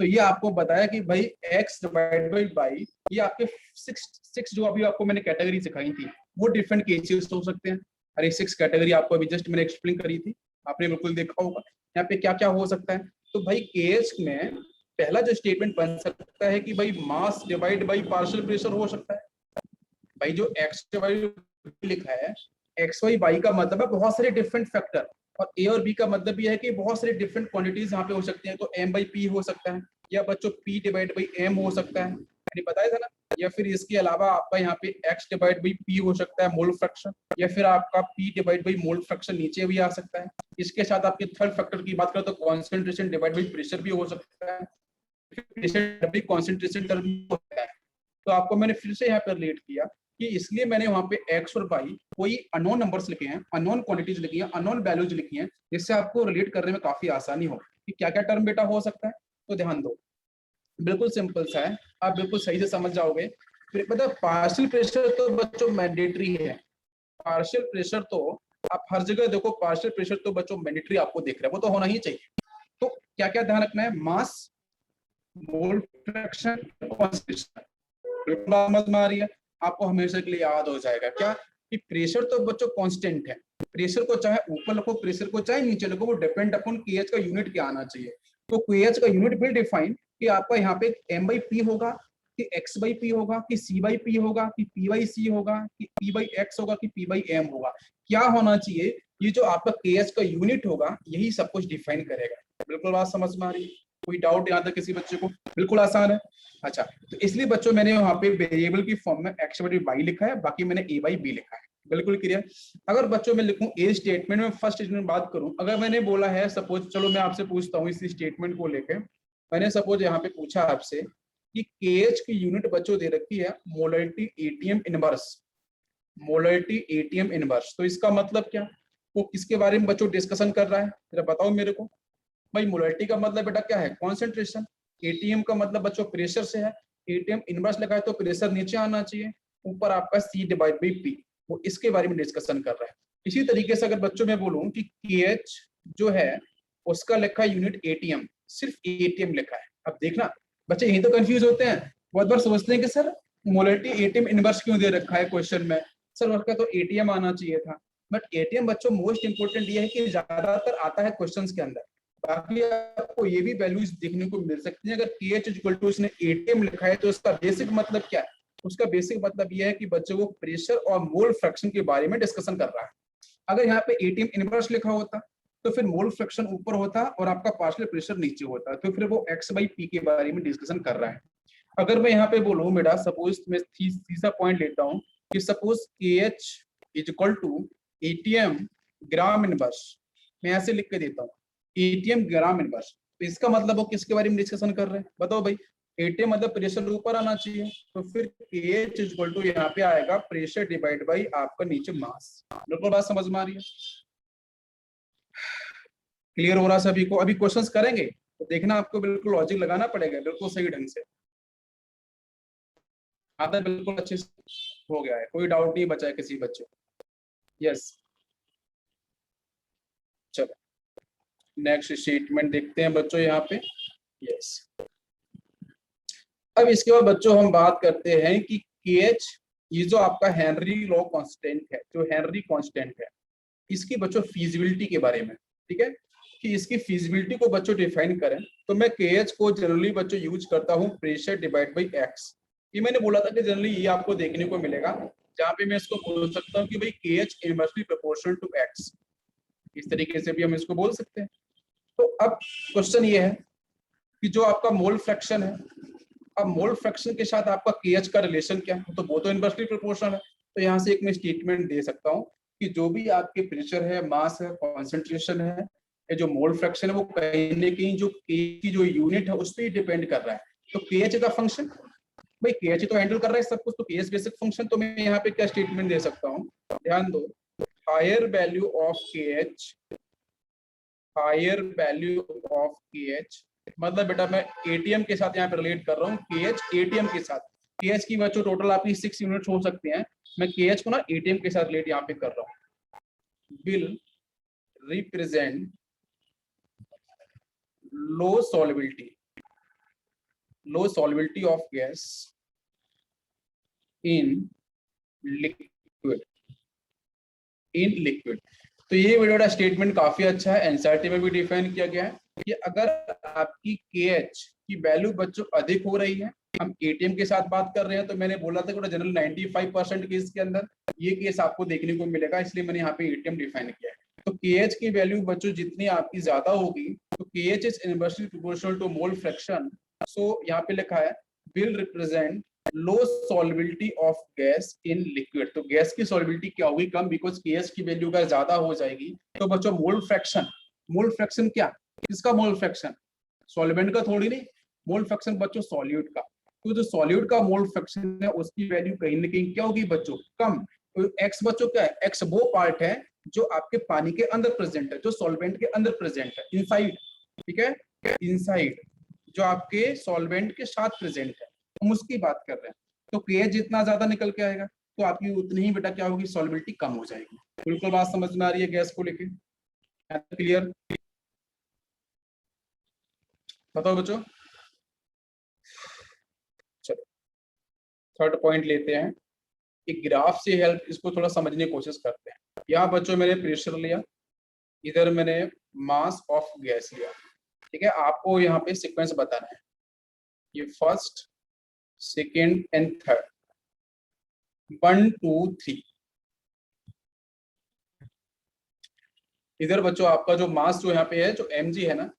S1: तो ये आपको बताया कि भाई x डिवाइड बाई बाई, ये आपके सिक्स जो अभी आपको मैंने कैटेगरी सिखाई थी वो डिफरेंट केसेस हो सकते हैं। अरे 6 कैटेगरी आपको अभी जस्ट मैंने एक्सप्लेन करी थी, आपने बिल्कुल देखा होगा। यहाँ पे क्या क्या हो सकता है, तो भाई KH में पहला जो स्टेटमेंट बन सकता है कि भाई मास डिवाइड बाई पार्शियल प्रेशर हो सकता है। भाई जो x डिवाइड लिखा है, एक्स वाई बाई का मतलब है बहुत सारे डिफरेंट फैक्टर, और ए और बी का मतलब ये है कि बहुत सारी डिफरेंट क्वांटिटीज यहाँ पे हो सकती हैं। तो m बाई पी हो सकता है, या बच्चों p डिवाइड बाई m हो सकता है, मैंने बताया था ना। या फिर इसके अलावा आपका यहाँ पे x डिवाइड बाई p हो सकता है मोल फ्रैक्शन, या फिर आपका p divide by mole fraction नीचे भी आ सकता है। इसके साथ आपके थर्ड फैक्टर की बात करें तो कॉन्सेंट्रेशन डिवाइड बाई प्रेशर भी हो सकता है, प्रेशर भी कॉन्सेंट्रेशन टर्म होता है। तो आपको मैंने फिर से यहाँ पर रिलेट किया कि इसलिए मैंने वहां पे x और y कोई अननोन नंबर्स लिखे हैं, अननोन क्वांटिटीज लिखी हैं, अननोन वैल्यूज लिखी हैं, जिससे आपको रिलेट करने में काफी आसानी हो कि क्या क्या टर्म बेटा हो सकता है। तो ध्यान दो, बिल्कुल सिंपल सा है, आप बिल्कुल सही से समझ जाओगे। मतलब पार्शियल प्रेशर तो बच्चों मैंडेटरी है। पार्शियल प्रेशर तो आप हर जगह देखो, पार्शियल प्रेशर तो बच्चों मैंडेटरी आपको दिख रहा है, वो तो होना ही चाहिए। तो क्या क्या ध्यान रखना है, मास, मोल फ्रैक्शन, कॉन्सेंट्रेशन। समझ में आ रही है? आपको हमेशा के लिए याद हो जाएगा क्या कि प्रेशर तो बच्चों कांस्टेंट है। प्रेशर को चाहे ऊपर लिखो, प्रेशर को चाहे नीचे लिखो, वो डिपेंड अपॉन KH का यूनिट क्या आना चाहिए। तो KH का यूनिट विल डिफाइन कि आपका यहाँ पे m बाई पी होगा, कि x बाई पी होगा, कि c बाई पी होगा, कि p बाई सी होगा, कि p बाई x होगा, कि p बाई m होगा। क्या होना चाहिए, ये जो आपका KH का यूनिट होगा यही सब कुछ डिफाइन करेगा। बिल्कुल बात समझ में आ रही है? कोई डाउट यहाँ तक किसी बच्चे को? बिल्कुल आसान है। अच्छा, तो इसलिए बच्चों मैंने वहां पे वेरिएबल की फॉर्म में x बाई बाई लिखा है, बाकी मैंने a बाई बी लिखा है। बिल्कुल क्लियर? अगर बच्चों में लिखूं ए स्टेटमेंट में, फर्स्ट स्टेटमेंट बात करूं, अगर मैंने बोला है सपोज, चलो मैं आपसे पूछता हूं इस स्टेटमेंट को लेकर, मैंने सपोज यहाँ पे पूछा आपसे कि KH की यूनिट बच्चों दे रखी है molarity ATM inverse, molarity ATM inverse. तो इसका मतलब क्या, वो किसके बारे में बच्चों डिस्कशन कर रहा है, जरा बताओ मेरे को। भाई मोलारिटी का मतलब बेटा क्या है, कॉन्सेंट्रेशन। एटीएम का मतलब बच्चों प्रेशर से है, एटीएम इनवर्स लगा है तो प्रेशर नीचे आना चाहिए, ऊपर आपका C डिवाइड बाई पी। वो इसके बारे में डिस्कशन कर रहा है। इसी तरीके से अगर बच्चों में बोलूं कि KH जो है उसका लिखा यूनिट ATM, सिर्फ ATM लिखा है। अब देखना बच्चे यही तो कंफ्यूज होते हैं, बहुत बार सोचते हैं कि सर मोलरिटी ATM इनवर्स क्यों दे रखा है क्वेश्चन में, सर उसका तो ATM आना चाहिए था। बट ATM बच्चों मोस्ट इंपोर्टेंट ये है कि ज्यादातर आता है क्वेश्चंस के अंदर, बाकी आपको ये भी वैल्यूज देखने को मिल सकती है। अगर KH इक्वल टू इसने ATM लिखा है तो उसका बेसिक मतलब क्या है, उसका बेसिक मतलब यह है कि बच्चों को प्रेशर और मोल फ्रैक्शन के बारे में डिस्कशन कर रहा है। अगर यहाँ पे ATM इनवर्स लिखा होता तो फिर मोल फ्रैक्शन ऊपर होता और आपका पार्शियल प्रेशर नीचे होता, तो फिर वो x/p के बारे में डिस्कशन कर रहा है। अगर मैं यहाँ पे बोलूँ बेटा, सपोज मैं तीसरा पॉइंट लेता हूँ कि suppose KH is equal to ATM gram inverse, मैं ऐसे लिख के देता हूँ ATM ग्राम इनवर्स, तो इसका मतलब वो किसके बारे में डिस्कशन कर रहे हैं बताओ भाई, ATM मतलब प्रेशर ऊपर आना चाहिए, तो फिर KH इज इक्वल टू यहाँ पे आएगा प्रेशर डिवाइड बाई आपका नीचे मास। बिल्कुल बात समझ में आ रही है, क्लियर हो रहा है सभी को? अभी क्वेश्चंस करेंगे तो देखना आपको बिल्कुल लॉजिक लगाना पड़ेगा बिल्कुल सही ढंग से। आता है बिल्कुल अच्छे से हो गया है, कोई डाउट नहीं बचा है किसी बच्चे को? यस, चलो नेक्स्ट स्टेटमेंट देखते हैं बच्चों यहाँ पे। यस, अब इसके बाद बच्चों हम बात करते हैं कि KH ये जो आपका हेनरी लॉ कांस्टेंट है, जो हेनरी कांस्टेंट है, इसकी बच्चों फीजिबिलिटी के बारे में, ठीक है, कि इसकी फीजिबिलिटी को बच्चों डिफाइन करें तो मैं KH को जनरली बच्चों यूज करता हूं प्रेशर डिवाइड बाई x। ये मैंने बोला था कि जनरली ये आपको देखने को मिलेगा, जहां पे मैं इसको बोल सकता हूं कि भाई KH inversely proportional to x, इस तरीके से भी हम इसको बोल सकते हैं। तो अब क्वेश्चन ये है कि जो आपका मोल फ्रैक्शन है, अब मोल फ्रैक्शन के साथ आपका KH का रिलेशन क्या है, तो वो तो इनवर्सली प्रोपोर्शनल है। तो यहाँ से एक मैं स्टेटमेंट दे सकता हूँ कि जो भी आपके प्रेशर है, मास है, कॉन्सेंट्रेशन है, ये जो मोल फ्रैक्शन है वो कहीं न कहीं जो K की जो यूनिट है उस पर डिपेंड कर रहा है। तो KH का फंक्शन, भाई KH तो हैंडल कर रहा है सब कुछ, तो KH बेसिक फंक्शन, तो मैं यहाँ पे क्या स्टेटमेंट दे सकता हूँ, ध्यान दो, higher value of KH, higher value of KH मतलब बेटा मैं ATM के साथ यहाँ पे रिलेट कर रहा हूँ, KH ATM के साथ, KH की बच्चों टोटल आपकी 6 यूनिट्स हो सकती हैं, मैं KH को ना ATM के साथ रिलेट यहाँ पे कर रहा हूँ, will represent low solubility of gas in liquid। तो ये वीडियो स्टेटमेंट काफी अच्छा है, एनसीईआरटी में भी डिफाइन किया गया है कि अगर आपकी KH की वैल्यू बच्चों अधिक हो रही है, हम ATM के साथ बात कर रहे हैं, तो मैंने बोला था कि जनरल 95% केस के अंदर ये केस आपको देखने को मिलेगा, इसलिए मैंने यहाँ पे ATM डिफाइन किया है। तो KH की वैल्यू बच्चों जितनी आपकी ज्यादा होगी तो KH is inversely proportional to mole fraction, so यहाँ पे लिखा है will represent low solubility of gas in liquid. तो गैस की सॉल्युबिलिटी क्या होगी, कम, बिकॉज KH की वैल्यू अगर ज्यादा हो जाएगी तो बच्चों मोल फ्रैक्शन क्या, किसका मोल फ्रैक्शन, सॉल्वेंट का थोड़ी नहीं, मोल फ्रैक्शन बच्चों सॉल्यूट का। तो जो सॉल्यूट का मोल फ्रैक्शन है उसकी वैल्यू कहीं ना कहीं क्या होगी बच्चों, कम। तो एक्स बच्चों क्या है, एक्स वो पार्ट है जो आपके पानी के अंदर प्रेजेंट है, जो सॉल्वेंट के अंदर प्रेजेंट है, इनसाइड, ठीक है, इनसाइड जो आपके सॉल्वेंट के साथ प्रेजेंट है, हम उसकी बात कर रहे हैं। तो KH जितना ज्यादा निकल के आएगा तो आपकी उतनी ही बेटा क्या होगी, सॉल्युबिलिटी कम हो जाएगी। बिल्कुल बात समझ में आ रही है गैस को लेके, क्लियर? बताओ बच्चों, चलो थर्ड पॉइंट लेते हैं, एक ग्राफ से हेल्प, इसको थोड़ा समझने की कोशिश करते हैं। यहाँ बच्चों मैंने प्रेशर लिया, इधर मैंने मास ऑफ गैस लिया, ठीक है, आपको यहाँ पे सीक्वेंस बताना है, ये फर्स्ट, सेकेंड एंड थर्ड, 1 2 3। इधर बच्चों आपका जो मास जो यहाँ पे है, जो mg है ना,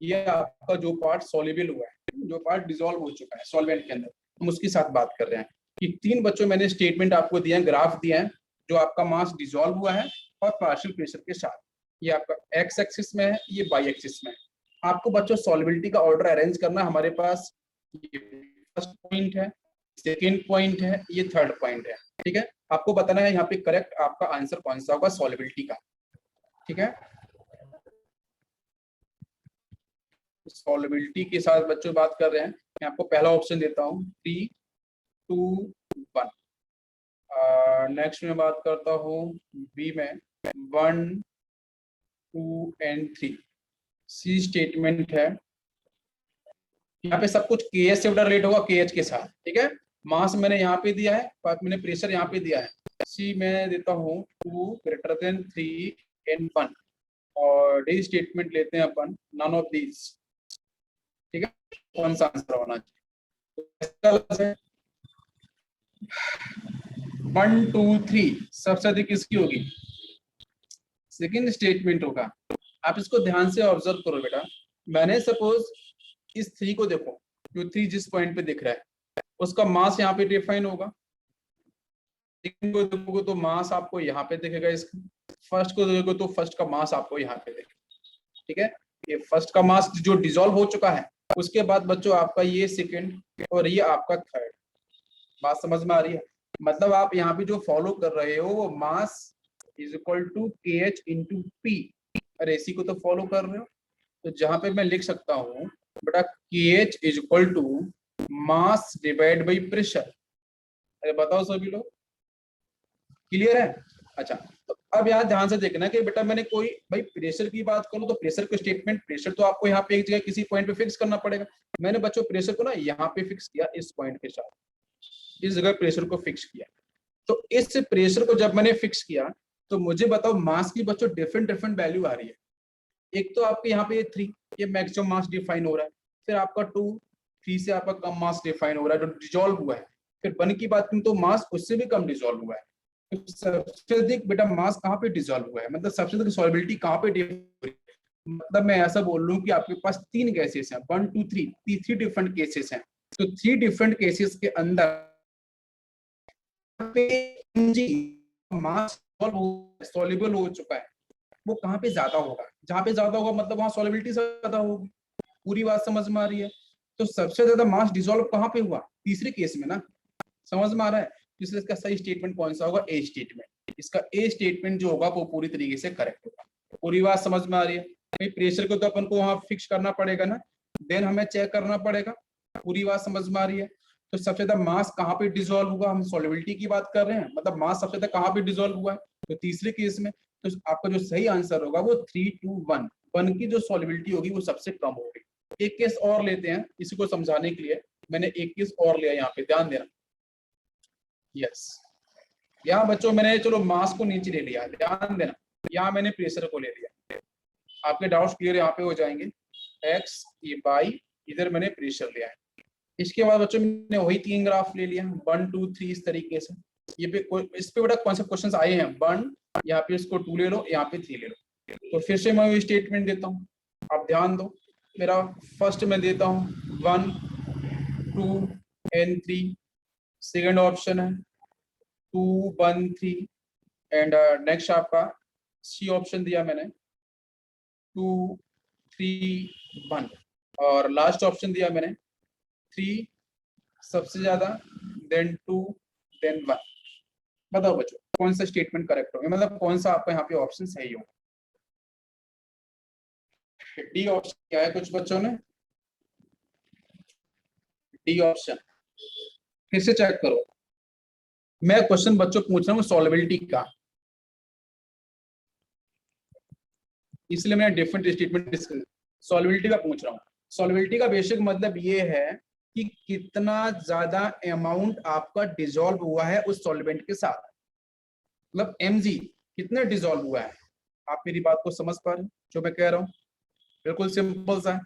S1: ये आपका जो पार्ट सॉल्युबल हुआ है, जो पार्ट डिसॉल्व हो चुका है सॉल्वेंट के अंदर, हम उसकी साथ बात कर रहे हैं। कि 3 बच्चों मैंने स्टेटमेंट आपको दिया है, ग्राफ दिया है, जो आपका मास डिसॉल्व हुआ है और पार्शियल प्रेशर के साथ, ये आपका एक्स एक्सिस में है, ये वाई एक्सिस में है। आपको बच्चों सॉल्युबिलिटी का ऑर्डर अरेंज करना, हमारे पास ये फर्स्ट पॉइंट है, सेकेंड पॉइंट है, ये थर्ड पॉइंट है, ठीक है। आपको बताना है यहाँ पे करेक्ट आपका आंसर कौन सा होगा सॉल्युबिलिटी का, ठीक है। सॉल्युबिलिटी के साथ बच्चों बात कर रहे हैं, मैं आपको पहला ऑप्शन देता हूँ 3 2 1। नेक्स्ट में बात करता हूँ बी में 1 2 एंड 3। सी स्टेटमेंट है, यहाँ पे सब कुछ के एच से रिलेट होगा, के एच के साथ, ठीक है। मास मैंने यहाँ पे दिया है, मैंने प्रेशर यहाँ पे दिया है। सी मैं देता हूँ 2 ग्रेटर देन 3 एंड 1, और डी स्टेटमेंट लेते हैं अपन नन ऑफ दीज, ठीक है। कौन सा आंसर होना चाहिए? 1 2 3 सबसे अधिक किसकी होगी? सेकेंड स्टेटमेंट होगा। आप इसको ध्यान से ऑब्जर्व करो बेटा। मैंने सपोज इस 3 को देखो, जो 3 जिस पॉइंट पे दिख रहा है उसका मास यहाँ पे डिफाइन होगा। सेकंड को देखोगे तो मास आपको यहाँ पे दिखेगा, इसका फर्स्ट को देखोगे तो फर्स्ट का मास आपको यहाँ पे दिखेगा, ठीक है। ये फर्स्ट का मास जो डिसॉल्व हो चुका है, उसके बाद बच्चों आपका ये सेकंड और ये आपका थर्ड। बात समझ में आ रही है? मतलब आप यहाँ पे जो फॉलो कर रहे हो वो मास इज इक्वल टू के एच इंटू पी, अरे इसी को तो फॉलो कर रहे हो। तो जहां पे मैं लिख सकता हूँ बेटा K H is equal to mass divide by pressure. अरे बताओ सभी लोग, क्लियर है? अच्छा, तो अब यहाँ ध्यान से देखना कि बेटा मैंने कोई भाई प्रेशर की बात करूँ तो प्रेशर को स्टेटमेंट, प्रेशर तो आपको यहाँ पे एक जगह किसी पॉइंट पे फिक्स करना पड़ेगा। मैंने बच्चों प्रेशर को ना यहाँ पे फिक्स किया, इस पॉइंट के साथ, इस जगह प्रेशर को फिक्स किया। तो इस प्रेशर को जब मैंने फिक्स किया तो मुझे बताओ मास की बच्चों डिफरेंट डिफरेंट वैल्यू आ रही है। एक तो आपके यहाँ पे 3, ये मैक्सिमम मास डिफाइन हो रहा है। फिर आपका 2, 3 से आपका कम मास डिफाइन हो रहा है जो डिजोल्व हुआ है। फिर 1 की बात करूं तो मास उससे भी कम डिजोल्व हुआ है। तो सबसे अधिक बेटा मास कहाँ पे डिजोल्व हुआ है, मतलब सबसे अधिक सॉल्युबिलिटी कहाँ पे डिफाइन, मतलब मैं ऐसा बोल लूं कि आपके पास 3 केसेस हैं, 1 2 3, 3 डिफरेंट केसेस हैं। तो 3 डिफरेंट केसेस के अंदर मास सॉल्युबल हो चुका है, वो कहाँ पे ज्यादा होगा? जहाँ पे ज्यादा होगा मतलब वहां सॉल्युबिलिटी ज्यादा होगी। पूरी बात समझ में आ रही है? तो सबसे ज्यादा मास डिसॉल्व कहाँ पे हुआ? तीसरे केस में ना। समझ में आ रहा है? इसलिए इसका सही स्टेटमेंट कौन सा होगा? ए स्टेटमेंट। इसका ए स्टेटमेंट जो होगा वो पूरी तरीके से करेक्ट होगा। पूरी बात समझ में आ रही है? भाई प्रेशर को तो अपन को वहां फिक्स करना पड़ेगा ना, देन हमें चेक करना पड़ेगा। पूरी बात समझ में आ रही है? तो सबसे ज्यादा मास कहाँ पे डिसॉल्व हुआ? हम सॉल्युबिलिटी की बात कर रहे हैं, मतलब मास सबसे ज्यादा कहाँ पे डिसॉल्व हुआ है? तो तीसरे केस में। तो आपका जो सही आंसर होगा वो 3 2 1, 1 की जो सॉल्युबिलिटी होगी वो सबसे कम होगी। एक केस और लेते हैं इसी को समझाने के लिए, मैंने एक केस और लिया, यहाँ पे ध्यान देना। यस, यहाँ बच्चों मैंने चलो मास को नीचे ले लिया, ध्यान देना। यहाँ मैंने प्रेशर को ले लिया, आपके डाउट्स क्लियर यहाँ पे हो जाएंगे। एक्स ये बाई, इधर मैंने प्रेशर लिया है। इसके बाद बच्चों मैंने वही 3 ग्राफ ले लिया, 1 2 3 इस तरीके से। ये पे इस पे बड़ा कौन से क्वेश्चंस आए हैं, 1 यहाँ पे इसको 2 ले लो, यहाँ पे 3 ले लो। तो फिर से मैं स्टेटमेंट देता हूँ, आप ध्यान दो। मेरा फर्स्ट में देता हूँ 1 2 एंड 3, सेकंड ऑप्शन है 2 1 3, एंड नेक्स्ट आपका सी ऑप्शन दिया मैंने 2 3 1, और लास्ट ऑप्शन दिया मैंने 3 सबसे ज्यादा, देन 2, देन 1। बताओ बच्चों कौन सा स्टेटमेंट करेक्ट होगा, मतलब कौन सा आपका यहाँ पे ऑप्शन सही होगा? डी ऑप्शन क्या है कुछ बच्चों ने? डी ऑप्शन फिर से चेक करो। मैं क्वेश्चन बच्चों पूछ रहा हूँ सॉल्युबिलिटी का, इसलिए मैं डिफरेंट स्टेटमेंट सॉल्युबिलिटी का पूछ रहा हूँ। सॉल्युबिलिटी का बेसिक मतलब ये है कि कितना ज्यादा अमाउंट आपका डिसॉल्व हुआ है उस सॉल्वेंट के साथ, मतलब mg कितना डिसॉल्व हुआ है। आप मेरी बात को समझ पा रहे हैं जो मैं कह रहा हूँ? बिल्कुल सिंपल सा है।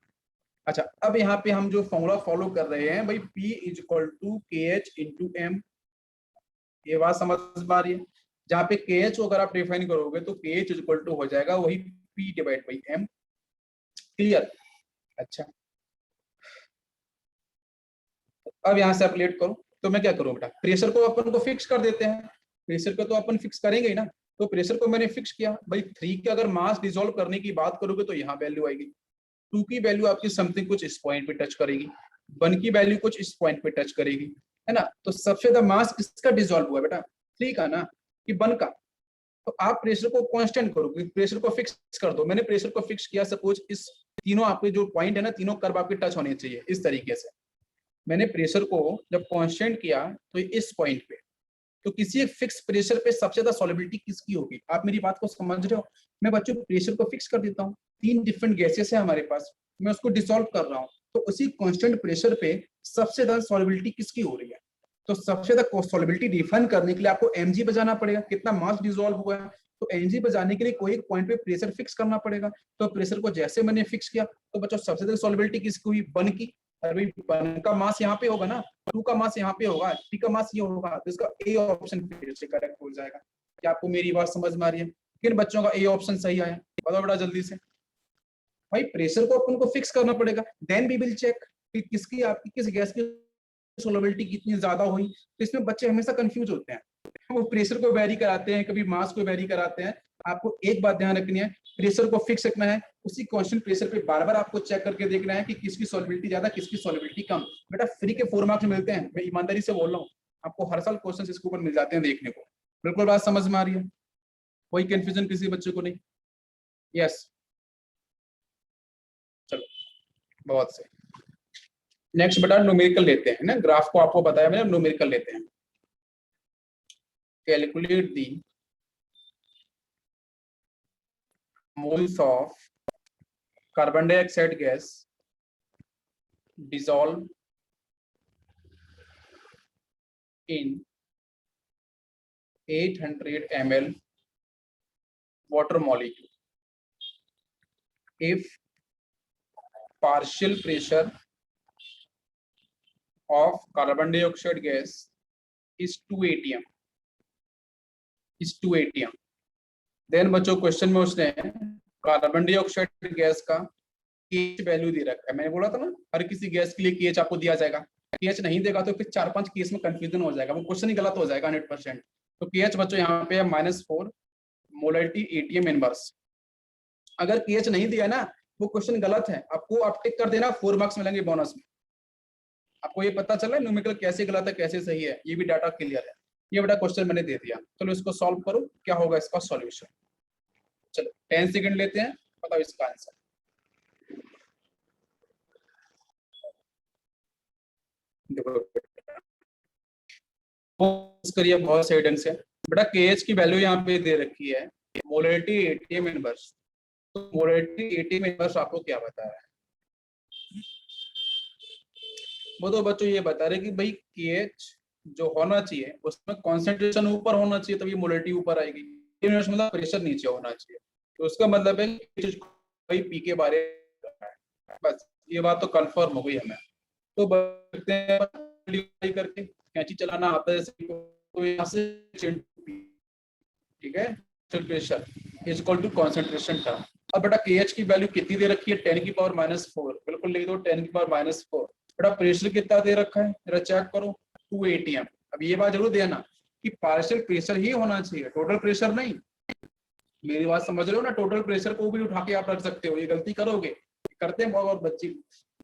S1: अच्छा, अब यहाँ पे हम जो फॉर्मूला फॉलो कर रहे हैं भाई P इज इक्वल टू के एच इंटू एम, ये बात समझ में आ रही है? जहाँ पे के एच को अगर आप डिफाइन करोगे तो के एच इज इक्वल टू हो जाएगा वही P divide by M. Clear? अच्छा, अब यहाँ से एप्लीट करो। तो मैं क्या करूँ बेटा, प्रेशर को अपन को फिक्स कर देते हैं, प्रेशर को तो अपन फिक्स करेंगे ही ना। तो प्रेशर को मैंने फिक्स किया भाई 3 के अगर मास डिसॉल्व करने की बात करोगे तो यहाँ वैल्यू आएगी, 2 की वैल्यू आपकी समथिंग कुछ इस पॉइंट पे टच करेगी, 1 की वैल्यू कुछ इस पॉइंट पे टच करेगी, है ना। तो सबसे ज्यादा मास किसका डिसॉल्व हुआ बेटा? 3 का ना, कि 1 का? तो आप प्रेशर को कांस्टेंट करो, प्रेशर को फिक्स कर दो। मैंने प्रेशर को फिक्स किया, सपोज इस तीनों आपके जो पॉइंट है ना, तीनों कर्व आपके टच होने चाहिए इस तरीके से। मैंने प्रेशर को जब कांस्टेंट किया तो इस पॉइंट पे, तो किसी एक फिक्स प्रेशर पे सबसे ज्यादा सॉलिबिलिटी किसकी होगी? आप मेरी बात को समझ रहे हो? मैं बच्चों प्रेशर को फिक्स कर देता हूँ, 3 डिफरेंट गैसेस है हमारे पास, मैं उसको डिसॉल्व कर रहा हूँ, तो उसी कांस्टेंट प्रेशर पे सबसे ज्यादा सॉलिबिलिटी किसकी हो रही है? तो सबसे ज्यादा सॉलिबिलिटी डिफाइन करने के लिए आपको mg बजाना पड़ेगा, कितना मास डिसॉल्व हुआ है। तो mg बजाने के लिए कोई एक पॉइंट पे प्रेशर फिक्स करना पड़ेगा। तो प्रेशर को जैसे मैंने फिक्स किया, तो बच्चों सबसे ज्यादा सॉलिबिलिटी किसकी हुई? बन की। अरे बन का मास यहाँ पे होगा ना, टू का मास यहाँ पे होगा, टी का मास ये होगा, तो इसका ए ऑप्शन फिर से करेक्ट हो जाएगा। क्या आपको मेरी बात समझ में आ रही है? किन बच्चों का ए ऑप्शन सही आया बताओ बड़ा जल्दी से। भाई प्रेशर को अपन को फिक्स करना पड़ेगा, देन वी विल चेक कि किसकी आपकी किस गैस की सोलबिलिटी कितनी ज्यादा हुई। तो इसमें बच्चे हमेशा कंफ्यूज होते हैं, वो प्रेशर को वेरी कराते हैं, कभी मास को वेरी कराते हैं। आपको एक बात ध्यान रखनी है, प्रेशर को फिक्स रखना है, उसी कांस्टेंट प्रेशर पे बार बार आपको चेक करके देखना है कि किसकी सॉलिबिलिटी ज्यादा किसकी सॉलिबिलिटी कम। बेटा फ्री के 4 मार्क्स मिलते हैं, मैं ईमानदारी से बोल रहा हूँ, आपको हर साल क्वेश्चन इसके ऊपर मिल जाते हैं देखने को। बिल्कुल बात समझ में आ रही है? कोई कंफ्यूजन किसी बच्चे को नहीं? यस, चलो बहुत सही। नेक्स्ट बेटा न्यूमेरिकल लेते हैं ना, ग्राफ को आपको बताया मैंने, न्यूमेरिकल लेते हैं। Calculate the moles of carbon dioxide gas dissolved in 800 ml water molecule if partial pressure of carbon dioxide gas is 2 atm then बच्चों क्वेश्चन में उसने कार्बन डाइऑक्साइड गैस का केएच वैल्यू दे रखा है। मैंने बोला था ना हर किसी गैस के लिए केएच आपको दिया जाएगा, केएच नहीं देगा तो फिर 4-5 केस में कंफ्यूजन हो जाएगा, वो क्वेश्चन ही गलत हो जाएगा 100%। तो केएच बच्चों यहाँ पे है -4 मोलरिटी एटीएम इनवर्स। अगर केएच नहीं दिया ना वो क्वेश्चन गलत है, आपको आप टिक कर देना, 4 मार्क्स मिलेंगे बोनस में। आपको ये पता चला न्यूमेरिकल कैसे गलत है कैसे सही है, ये भी डाटा क्लियर है। ये बड़ा क्वेश्चन मैंने दे दिया, चलो इसको सॉल्व करो, क्या होगा इसका सॉल्यूशन। चलो 10 सेकंड लेते हैं, बताओ इसका आंसर। करिए बहुत सही ढंग से बेटा। केएच की वैल्यू यहाँ पे दे रखी है मोलरिटी एटीएम इनवर्स, तो मोलरिटी एटीएम इनवर्स आपको क्या बता रहा है? वो तो बच्चों ये बता रहे कि भाई केएच जो होना चाहिए उसमें कॉन्सेंट्रेशन ऊपर होना चाहिए तभी मोलरिटी ऊपर आएगी, मतलब प्रेशर नीचे होना चाहिए। तो उसका मतलब है भाई पी के बारे में, बस ये बात तो कंफर्म हो गई हमें। तो देखते हैं करके कैंची चलाना आता है तो यहाँ से ठीक है, pressure is equal to concentration term. अब बेटा केएच की वैल्यू कितनी दे रखी है? 10 की पावर -4, बिल्कुल लिख दो 10 की पावर -4। बेटा प्रेशर कितना दे रखा है जरा चेक करो, 2 atm। अब ये बात जरूर देना कि पार्शियल प्रेशर ही होना चाहिए, टोटल प्रेशर नहीं। मेरी बात समझ रहे हो ना? टोटल प्रेशर को भी उठा के आप रख सकते हो, ये गलती करोगे, करते हैं बहुत बच्चे।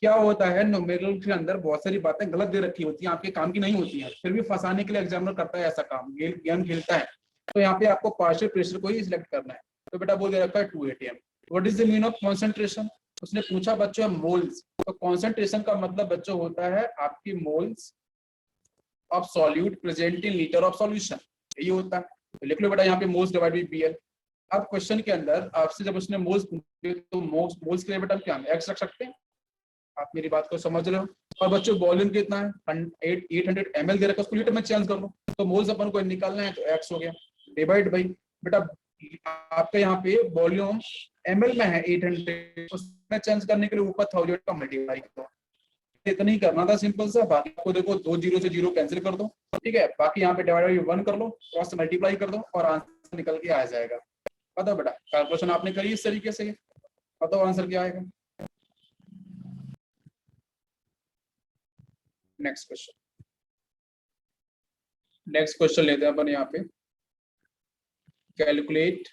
S1: क्या होता है न्यूमेरिकल के अंदर बहुत सारी बातें गलत दे रखी होती हैं, आपके काम की नहीं होती हैं, फिर भी फंसाने के लिए एग्जामिनर करता है ऐसा काम, गेम खेलता है। तो यहाँ पे आपको पार्शियल प्रेशर को ही सिलेक्ट करना है। तो बेटा बोल दे रखा है 2 atm। What is the mean of concentration? उसने पूछा बच्चों मोल्स, तो कॉन्सेंट्रेशन का मतलब बच्चों होता है आपकी moles of solute present in litre of solution, यही होता है। तो लिख लो बेटा यहाँ पे मोल्स डिवाइड बाई पीएल। अब क्वेश्चन के अंदर आपसे जब उसने मोल्स पूछे तो मोल्स के लिए बेटा क्या हम एक्स रख सकते हैं? आप मेरी बात को समझ रहे हो? और बच्चों वॉल्यूम कितना है? 800 ml दे रखा है, उसको लीटर में चेंज कर लो, तो मोल्स अपन को निकालना है तो एक्स हो गया, डिवाइड बाई बेटा आपका यहाँ पे वॉल्यूम ml में है 800, उसमें चेंज करने के लिए ऊपर 1000 का मल्टीप्लाई करो। इतना ही करना था सिंपल सा, बाकी आपको देखो 2 जीरो से जीरो कैंसिल कर दो, ठीक है, बाकी यहाँ पे डिवाइड बाई 1 कर लो, क्रॉस से मल्टीप्लाई कर दो और आंसर निकल के आ जाएगा। बताओ बेटा कैलकुलेशन आपने करी इस तरीके से, बताओ आंसर क्या आएगा। नेक्स्ट क्वेश्चन लेते हैं अपन यहाँ पे। Calculate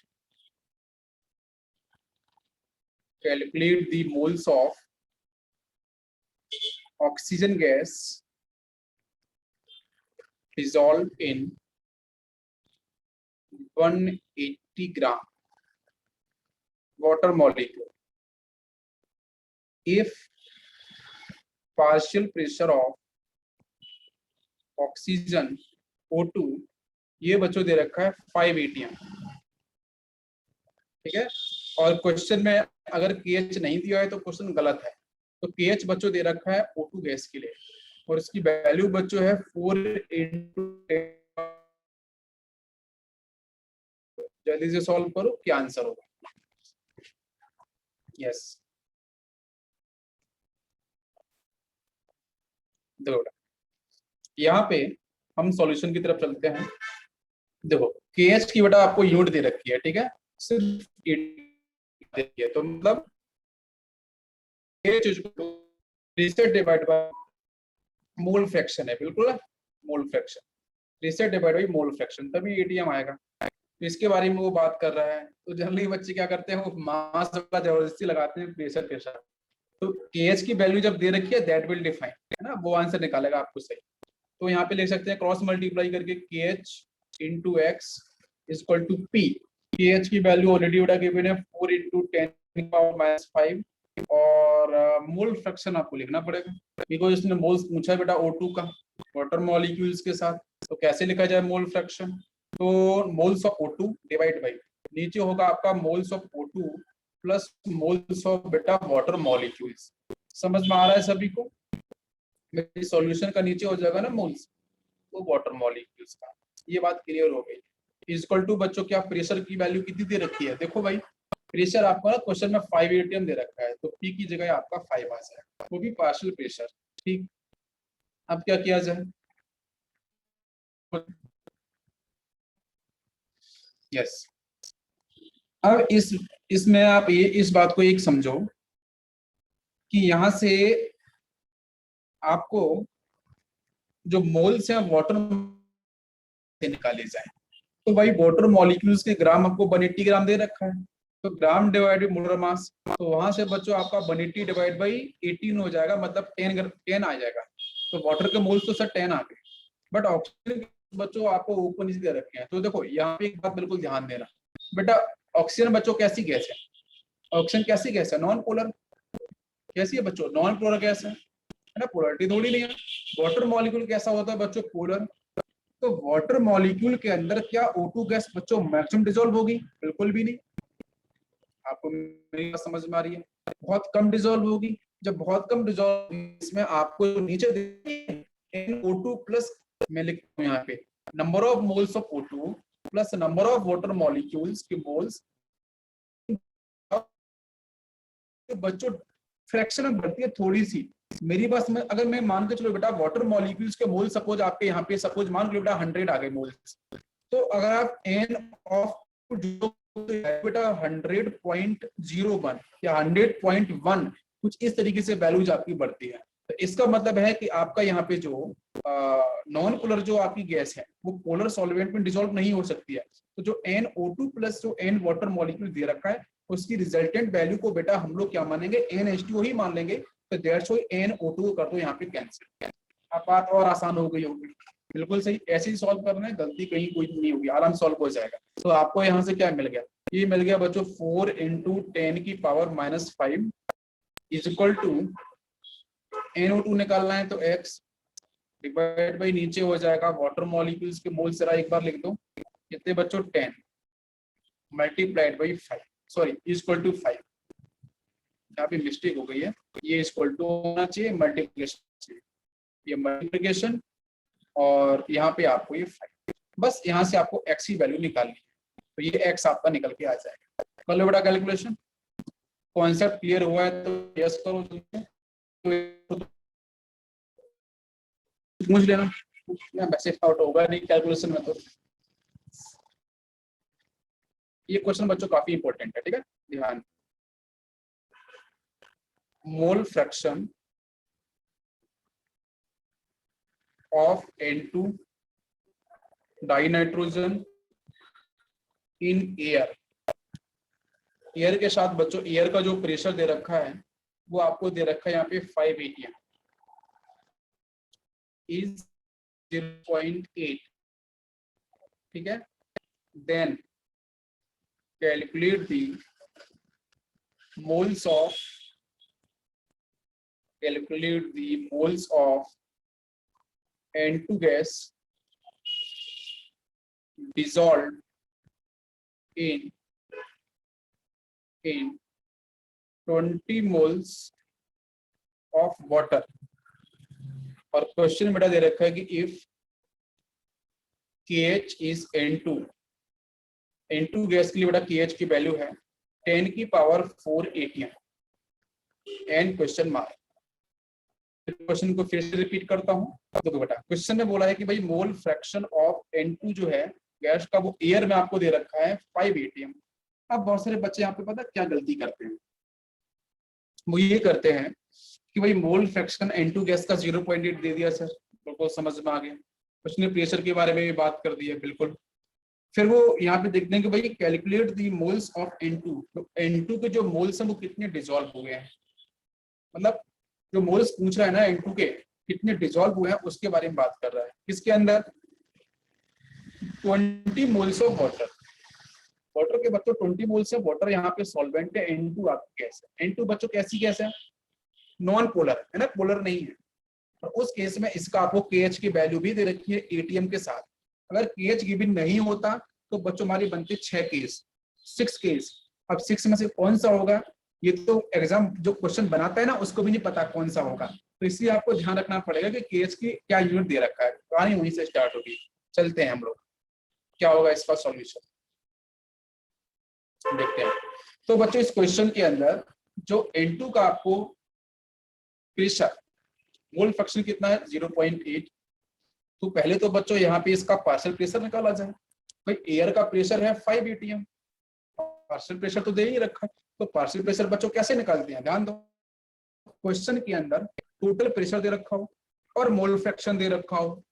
S1: the moles of oxygen gas dissolved in 180 gram water molecule if partial pressure of oxygen O2 ये बच्चों दे रखा है 5 ATM, ठीक है। और क्वेश्चन में अगर KH नहीं दिया है तो क्वेश्चन गलत है। तो KH बच्चों दे रखा है O2 गैस के लिए, और इसकी वैल्यू बच्चों है 4 into 10। जल्दी से सॉल्व करो, क्या आंसर होगा। यस, देखो यहाँ पे हम सॉल्यूशन की तरफ चलते हैं। देखो KH की बेटा आपको यूनिट दे रखी है, ठीक है, सिर्फ है, तो मतलब KH divide by mole fraction है, बिल्कुल है, mole fraction, reset divide by mole fraction, तभी एटीएम आएगा। तो इसके बारे में वो बात कर रहा है। तो जनरली बच्चे क्या करते हैं, वो मास वाला जबरदस्ती लगाते हैं प्रेशर प्रेशर। तो केएच की वैल्यू जब दे रखी है दैट विल डिफाइन, है ना, वो आंसर निकालेगा आपको सही। तो यहाँ पे लिख सकते हैं क्रॉस मल्टीप्लाई करके KH into X equal to P. KH की वैल्यू ऑलरेडी बेटा गिवन है 4 इंटू 10⁻⁵, और मोल फ्रैक्शन आपको लिखना पड़ेगा बिकॉज इसने मोल्स पूछा है बेटा O2 का वाटर मॉलिक्यूल्स के साथ। तो कैसे लिखा जाए मोल फ्रैक्शन, तो moles of O2 divide by, नीचे होगा आपका moles of O2 plus moles of बेटा वाटर मॉलिक्यूल्स। समझ में आ रहा है सभी को। मेरी सॉल्यूशन का नीचे हो जाएगा ना मोल्स, तो वाटर मॉलिक्यूल्स का। ये बात क्लियर हो गई। इक्वल टू बच्चों क्या प्रेशर की वैल्यू कितनी दे रखी है, देखो भाई प्रेशर आपको ना क्वेश्चन में 5 ATM दे रखा है, तो P की जगह आपका 5 आ जाएगा, वो भी पार्शियल प्रेशर, ठीक। अब क्या किया जाए, यस। अब इसमें आप ये इस बात को एक समझो कि यहां से आपको जो मोल्स हैं वाटर से निकाले जाए। तो भाई वाटर मॉलिक्यूल्स के ग्राम आपको 180 ग्राम दे रखा है, तो gram divide by molar mass, तो वहां से बच्चों आपका 180 डिवाइड बाई 18 हो जाएगा, मतलब 10 आ जाएगा। तो वाटर के मोल्स तो सर 10 आ गए, बट ऑक्सीजन बच्चों आपको ऊपर नीचे दे रखे हैं। तो देखो यहाँ पे एक बात बिल्कुल ध्यान देना बेटा, ऑक्सीजन बच्चों कैसी गैस है, ऑक्सीजन कैसी गैस है, नॉन पोलर। कैसी है बच्चों, नॉन पोलर गैस है ना, पोलरिटी थोड़ी नहीं है। वाटर मॉलिक्यूल कैसा होता है बच्चों, पोलर। तो वाटर मॉलिक्यूल के अंदर क्या O2 गैस बच्चों मैक्सिमम डिसॉल्व होगी, बिल्कुल भी नहीं। आपको मेरी बात समझ में आ रही है, बहुत कम डिसॉल्व होगी। जब बहुत कम डिसॉल्व, इसमें आपको नीचे NO2 प्लस, मैं लिखता हूँ यहाँ पे number of moles of O2 plus number of water molecules के मोल्स, बच्चों फ्रैक्शन में बढ़ती है थोड़ी सी। मेरी बात में अगर मैं मान के चलो बेटा वाटर मॉलिक्यूल्स के मोल सपोज आपके यहाँ पे सपोज मान लो बेटा 100 आ गए मोल्स, तो अगर आप N ऑफ बेटा 100.01 या 100.1 कुछ इस तरीके से वैल्यूज आपकी बढ़ती है। तो इसका मतलब है कि आपका यहाँ पे जो नॉन पोलर जो आपकी गैस है वो पोलर सॉल्वेंट में डिसॉल्व नहीं हो सकती है। तो जो NO2 प्लस जो N वाटर मॉलिक्यूल दे रखा है उसकी रिजल्टेंट वैल्यू को बेटा हम लोग क्या मानेंगे, NH2 ही मान लेंगे। तो दैट्स व्हाई NO2 कर दो यहाँ पे कैंसिल। अब बात और आसान हो गई होगी, बिल्कुल सही। ऐसे ही सॉल्व करना है, गलती कहीं कोई नहीं होगी, आराम सॉल्व हो जाएगा। तो आपको यहाँ से क्या मिल गया, ये मिल गया बच्चों 4 into 10⁻⁵ is equal to NO2 निकालना है तो x डिवाइड बाई नीचे हो जाएगा वाटर मॉलिक्यूल्स के मोल जरा एक बार लिख दो, कितने बच्चों 10 multiplied by 5, sorry equal to 5। यहाँ पे मिस्टेक हो गई है, ये इक्वल टू होना चाहिए मल्टीप्लिकेशन, ये मल्टीप्लिकेशन और यहाँ पे आपको ये 5। बस यहाँ से आपको x की वैल्यू निकालनी है, तो ये x आपका निकल के आ जाएगा। कर लो बड़ा कैलकुलेशन। कॉन्सेप्ट क्लियर हुआ है तो यस करो, तो पूछ लेना, मैसेज आउट होगा नहीं कैलकुलेशन में। तो ये क्वेश्चन बच्चों काफी इंपॉर्टेंट है, ठीक है, ध्यान। Mole fraction of N2 dinitrogen in air. Air के साथ बच्चों एयर का जो प्रेशर दे रखा है वो आपको दे रखा है यहाँ पे 5 ATM इज 0.8, ठीक है। Then calculate the moles of N2 gas dissolved in 20 moles of water। और क्वेश्चन बेटा दे रखा है कि if KH is N2, N2 gas के लिए बेटा KH की वैल्यू है 10 की power 4 ATM N question mark. Question को फिर से रिपीट करता हूँ। देखो बेटा क्वेश्चन में बोला है कि भाई मोल फ्रैक्शन ऑफ N2 जो है गैस का वो एयर में आपको दे रखा है 5 ATM। अब बहुत सारे बच्चे यहाँ पे पता क्या गलती करते हैं, वो ये करते हैं कि भाई मोल फ्रैक्शन N2 गैस का 0.8 दे दिया सर, बिल्कुल समझ में आ गया। उसने प्रेशर के बारे में भी बात कर दी है बिल्कुल। फिर वो यहाँ पे देखते हैं कि भाई calculate the moles of N2, तो N2 के जो मोल्स हैं वो कितने डिसॉल्व हुए हैं, मतलब जो मोल्स पूछ रहा है ना N2 के कितने डिसॉल्व हुए हैं उसके बारे में बात कर रहा है। किसके अंदर 20 मोल्स ऑफ वाटर, वाटर के बच्चों 20 मोल्स है वाटर, यहाँ पे सॉल्वेंट है N2 आपकी गैस है। N2 बच्चों कैसी गैस है, नॉन पोलर है ना, पोलर नहीं है। और उस केस में इसका आपको KH की वैल्यू भी दे रखी है ATM के साथ। अगर KH गिवन नहीं होता तो बच्चों हमारी बनती 6 केस, 6 केस। अब 6 में से कौन सा होगा, ये तो एग्जाम जो क्वेश्चन बनाता है ना उसको भी नहीं पता कौन सा होगा, तो इसलिए आपको ध्यान रखना पड़ेगा कि KH की क्या यूनिट दे रखा है, कहानी वहीं से स्टार्ट होगी। चलते हैं हम लोग, क्या होगा इसका सॉल्यूशन देखते हैं। तो बच्चों इस क्वेश्चन के अंदर जो N2 का आपको प्रेशर मोल फ्रैक्शन कितना है 0.8, तो पहले तो बच्चों यहाँ पे इसका पार्शियल प्रेशर निकाला जाए। भाई एयर का प्रेशर है 5 ATM, पार्शियल प्रेशर तो दे ही रखा है, तो पार्शियल प्रेशर बच्चों कैसे निकालते हैं, ध्यान दो। क्वेश्चन के अंदर टोटल प्रेशर दे रखा हो और मोल फ्रैक्शन दे रखा हो,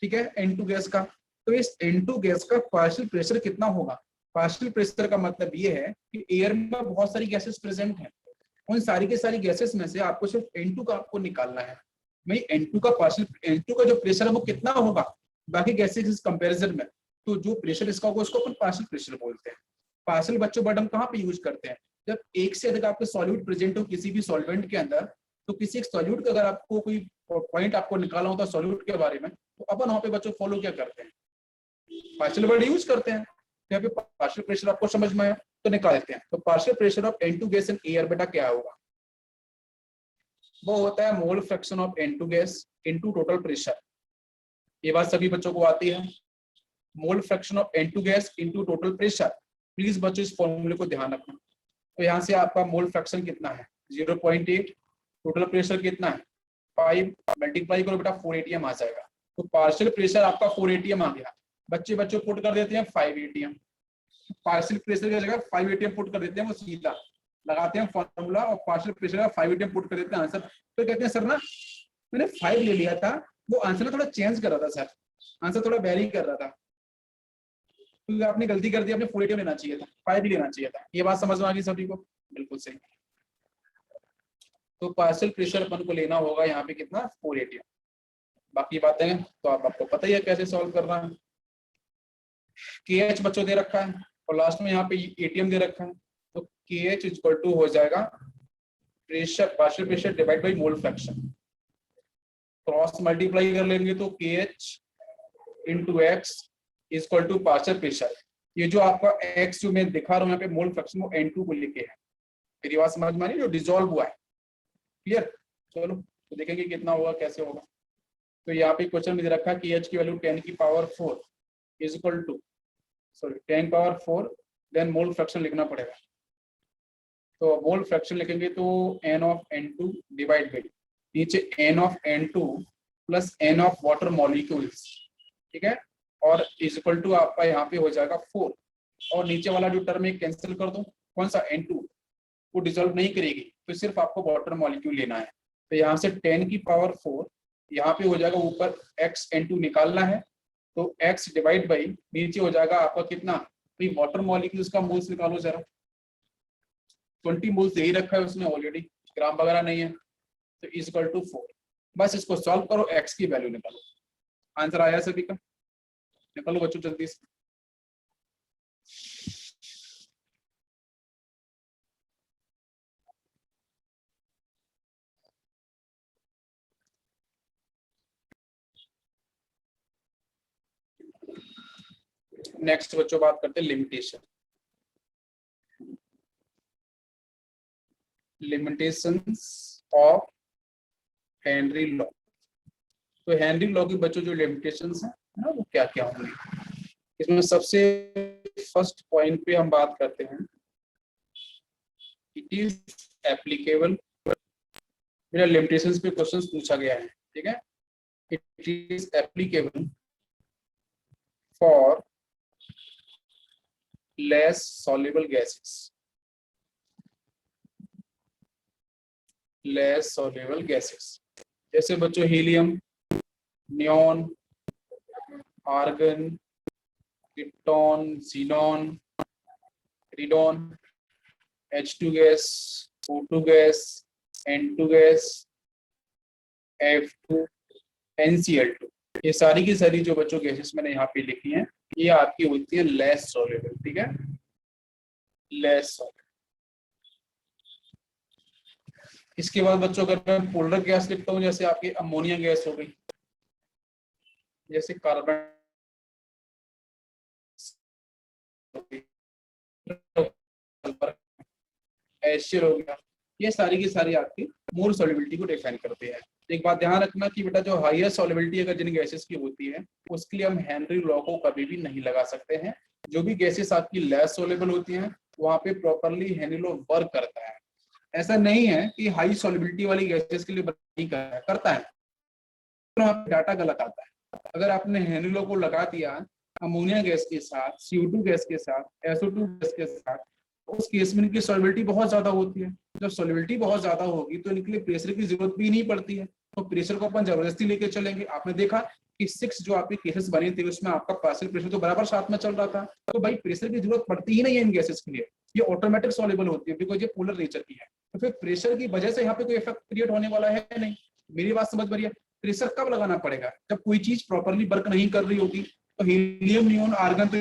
S1: ठीक है, N2 गैस का। तो इस N2 गैस का पार्शियल प्रेशर कितना होगा, पार्शियल प्रेशर का मतलब ये है कि एयर में बहुत सारी गैसेस प्रेजेंट हैं, उन सारी की सारी गैसेस में से आपको सिर्फ N2 का आपको निकालना है। भाई N2 का पार्शियल, N2 का जो प्रेशर है वो कितना होगा बाकी गैसेस इस कंपैरिजन में, तो जो प्रेशर इसका होगा उसको अपन पार्शियल प्रेशर बोलते हैं। पार्शियल बच्चों वर्ड हम कहाँ पे यूज करते हैं, जब एक से अधिक आपके सॉल्यूट प्रेजेंट हो किसी भी सॉल्वेंट के अंदर, तो किसी एक सॉल्यूट का अगर आपको कोई पॉइंट आपको निकालना होता है सॉल्यूट के बारे में, तो अपन वहां पे बच्चों फॉलो क्या करते हैं, पार्शियल वर्ड यूज करते हैं। यहाँ पे पार्शियल प्रेशर आपको समझ में आया तो निकाल लेते हैं। तो partial pressure of N2 gas in air बेटा क्या होगा, वो होता है mole fraction of N2 gas into total pressure. ये बात सभी बच्चों को आती है, mole fraction of N2 gas into total pressure. Please बच्चों इस फॉर्मूले को ध्यान रखना। तो यहाँ से आपका मोल फ्रैक्शन कितना है 0.8, टोटल प्रेशर कितना है 5, मल्टीप्लाई करो बेटा 4 ATM आ जाएगा। तो पार्शियल प्रेशर आपका 4 ATM आ गया। बच्चे पुट कर देते हैं 5 ATM, पार्शियल प्रेशर की जगह 5 ATM पुट कर देते हैं, वो सीधा लगाते हैं फॉर्मूला और पार्शियल प्रेशर का 5 ATM पुट कर देते हैं आंसर। तो कहते हैं सर ना मैंने 5 ले लिया था, वो आंसर थोड़ा चेंज कर रहा था सर, आंसर थोड़ा वेरी कर रहा था, तो आपने गलती कर दी, आपने 4 ATM लेना चाहिए था, 5 ही लेना चाहिए था। ये बात समझ में आ गई सभी को, बिल्कुल सही। तो पार्शियल प्रेशर अपन को लेना होगा यहाँ पे कितना 4 ATM। बाकी बातें तो आपको पता ही है कैसे सॉल्व करना है। KH बच्चों दे रखा है और लास्ट में यहाँ पे ATM दे रखा है, तो KH इक्वल टू हो जाएगा pressure, partial pressure divide by mole fraction, cross multiply कर लेंगे तो KH into X equal to partial pressure. ये जो आपका x जो मैं दिखा रहा हूँ यहाँ पे मोल फ्रैक्शन वो N2 को लेके है। मेरी बात समझ में आ रही है, जो डिसॉल्व हुआ है, क्लियर। चलो तो देखेंगे कितना होगा कैसे होगा। तो यहाँ पे क्वेश्चन में दे रखा है KH की वैल्यू 10 की power 4 is equal to, sorry 10 power 4, then mole fraction लिखना पड़ेगा। तो मोल फ्रैक्शन लिखेंगे तो n of N2 divide by नीचे n of N2 plus n of water molecules, ठीक है, और इज इक्वल टू आपका यहाँ पे हो जाएगा 4, और नीचे वाला जो टर्म है कैंसिल कर दो, कौन सा N2 वो डिसॉल्व नहीं करेगी, तो सिर्फ आपको वाटर मॉलिक्यूल लेना है। तो यहाँ से 10 की पावर 4 यहाँ पे हो जाएगा, ऊपर x N2 निकालना है, तो x डिवाइड बाई नीचे हो जाएगा आपका कितना, तो वाटर मॉलिक्यूल्स का मोल्स निकालो जरा, 20 मोल्स दे ही रखा है उसने ऑलरेडी, ग्राम वगैरह नहीं है, तो इज इक्वल टू 4। बस इसको सॉल्व करो, x की वैल्यू निकालो। आंसर आया सभी का, निकालो बच्चों जल्दी से। नेक्स्ट बच्चों बात करते हैं limitation. Limitations of Henry law. तो हेनरी लॉ की बच्चों जो लिमिटेशंस हैं ना वो क्या क्या होंगी, इसमें सबसे फर्स्ट पॉइंट पे हम बात करते हैं, इट इज एप्लीकेबल। मेरा लिमिटेशंस पे क्वेश्चंस पूछा गया है, ठीक है। It is applicable for less soluble gases, less soluble gases जैसे बच्चों helium, neon, argon, krypton, xenon, radon, H2 gas, O2 gas, N2 gas, F2, NCl2। ये सारी की सारी जो बच्चों गैसेस मैंने यहाँ पे लिखी हैं ये आपकी होती है लेस सॉल्युबल, ठीक है, लेस सॉल्युबल। इसके बाद बच्चों अगर मैं पोलर गैस लिखता हूँ जैसे आपकी अमोनिया गैस हो गई, जैसे कार्बन एशियल हो गया, ये सारी की सारी आपकी मोर सॉल्युबिलिटी को डिफाइन करते हैं। एक बात ध्यान रखना कि बेटा जो हाईएस्ट सॉल्युबिलिटी अगर जिन गैसेस की होती है उसके लिए हम हेनरी लॉ को कभी भी नहीं लगा सकते हैं। जो भी गैसेस आपकी लेस सॉल्युबल होती हैं वहां पे प्रॉपरली हेनरी लॉ वर्क करता है। ऐसा नहीं है कि हाई सॉल्युबिलिटी वाली गैसेस के लिए नहीं करता है, तो डाटा गलत आता है। अगर आपने हेनरी लॉ को लगा दिया अमोनिया गैस के साथ, CO2 गैस के साथ, SO2 गैस के साथ, उस केस में इनकी सॉल्युबिलिटी बहुत ज्यादा होती है। जब सॉल्युबिलिटी बहुत ज्यादा होगी तो इनके लिए प्रेशर की जरूरत भी नहीं पड़ती है, तो प्रेशर को अपन जबरदस्ती लेके चलेंगे। आपने देखा कि 6 जो आपके केसेस बने थे उसमें आपका पार्शियल प्रेशर तो बराबर साथ में चल रहा था, तो भाई प्रेशर की जरूरत पड़ती ही नहीं है इन गैसेस के लिए, ये ऑटोमेटिक सॉल्युबल होती है बिकॉज ये पोलर नेचर की है। तो फिर प्रेशर की वजह से यहाँ पे कोई इफेक्ट क्रिएट होने वाला है नहीं। मेरी बात समझ रही है? प्रेशर कब लगाना पड़ेगा? जब कोई चीज प्रॉपरली वर्क नहीं कर रही होगी। तो हीलियम, नियॉन, आर्गन तो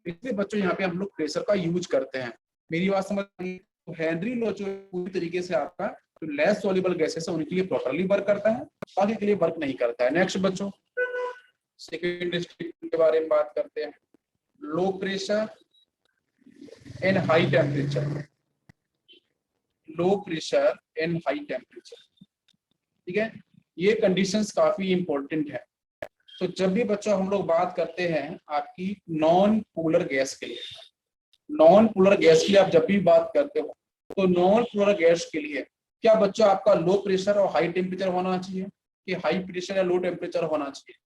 S1: इसलिए बच्चों यहाँ पे हम लोग प्रेशर का यूज करते हैं। मेरी बात समझ आई? तो हेनरी लॉ जो पूरी तरीके से आपका जो लेस सॉल्युबल गैसेस है उनके लिए प्रॉपरली वर्क करता है, बाकी के लिए वर्क नहीं करता है। नेक्स्ट बच्चों सेकेंड स्टेटमेंट के बारे में बात करते हैं, low pressure and high temperature. Low pressure and high temperature, ठीक है, ये कंडीशंस काफी इंपॉर्टेंट है। तो जब भी बच्चों हम लोग बात करते हैं आपकी नॉन पोलर गैस के लिए, नॉन पोलर गैस के लिए आप जब भी बात करते हो तो नॉन पोलर गैस के लिए क्या बच्चों आपका लो प्रेशर और हाई टेम्परेचर होना चाहिए कि हाई प्रेशर या लो टेम्परेचर होना चाहिए?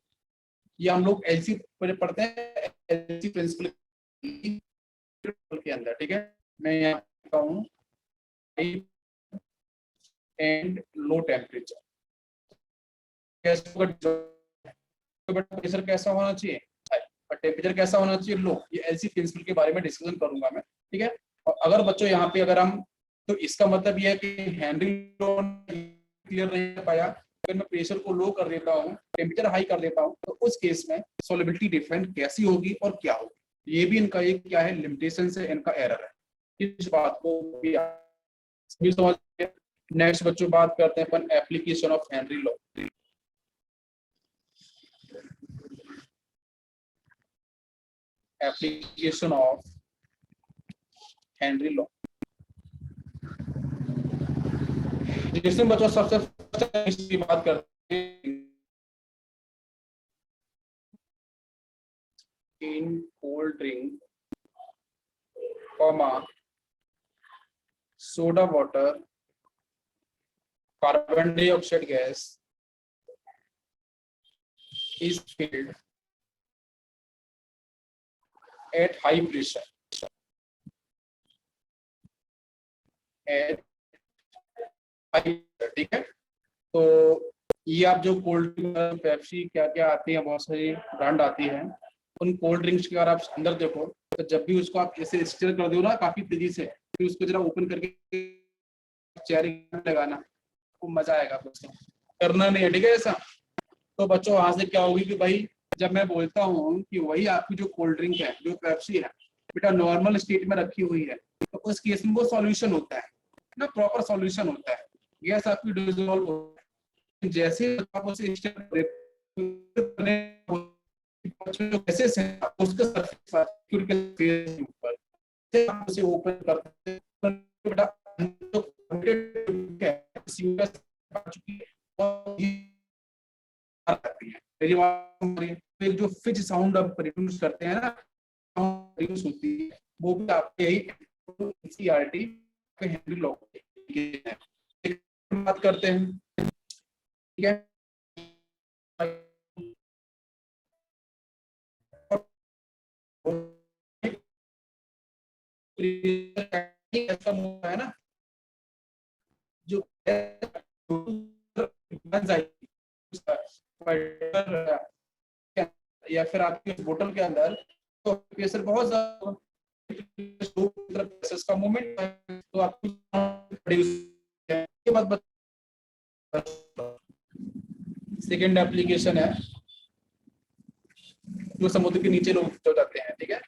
S1: ये हम लोग एलसी पढ़ते हैं, एलसी प्रिंसिपल के अंदर, ठीक है। मैं यहाँ हूँ high and low temperature, pressure कैसा होना चाहिए और टेम्परेचर कैसा होना चाहिए लो। ये एलसी प्रिंसिपल के बारे में डिस्कशन करूंगा मैं, ठीक है। और अगर बच्चों यहाँ पे अगर हम, तो इसका मतलब यह है कि हेनरी लॉ क्लियर नहीं कर पाया, अगर मैं प्रेशर को लो कर देता हूँ, टेम्परेचर हाई कर देता हूँ, तो उस केस में सॉल्युबिलिटी डिफाइन कैसी होगी और क्या होगी, ये भी इनका एक क्या है लिमिटेशन है, इनका एरर है। इस बात को भी समझ। नेक्स्ट बच्चों बात करते हैं अपन application of Henry law. Application of Henry law, जिसमें बच्चों सबसे बात करते हैं in cold drink, soda water, carbon dioxide gas is filled at high pressure, at high pressure, ठीक है। तो ये आप जो कोल्ड ड्रिंक, पेप्सी, क्या क्या आती है, बहुत सारी ब्रांड आती है, उन कोल्ड ड्रिंक्स के अगर आप अंदर देखो तो जब भी उसको आप ऐसे स्टिर कर दो ना काफी तेजी से, फिर उसको जरा ओपन करके चेहरे लगाना, वो मजा आएगा बच्चों, करना नहीं है, ठीक है ऐसा। तो बच्चों वहां से क्या होगी कि भाई जब मैं बोलता हूँ कि वही आपकी जो कोल्ड ड्रिंक है, जो पेप्सी है बेटा नॉर्मल स्टेट में रखी हुई है, तो उस केस में वो सॉल्यूशन होता है ना, प्रॉपर सॉल्यूशन होता है, गैस आपकी डिसॉल्व होता है। जैसे आप उसे कैसे से उसके सरफेस पर के ऊपर से आप उसे ओपन करते हैं, बेटा जो चुकी है और ये आती है। मेरी बात समझ रही है? तो एक जो फिच साउंड आप प्रोड्यूस करते हैं ना, प्रोड्यूस होती है, वो भी आपके यही एनसीईआरटी के हेनरी लॉ की बात करते हैं, ठीक है। ऐसा है ना जो या फिर आपके बोतल के अंदर तो प्रेशर बहुत ज्यादा का मूवमेंट तो आपको सेकेंड एप्लीकेशन है जो समुद्र के नीचे लोग जो जाते हैं, ठीक है,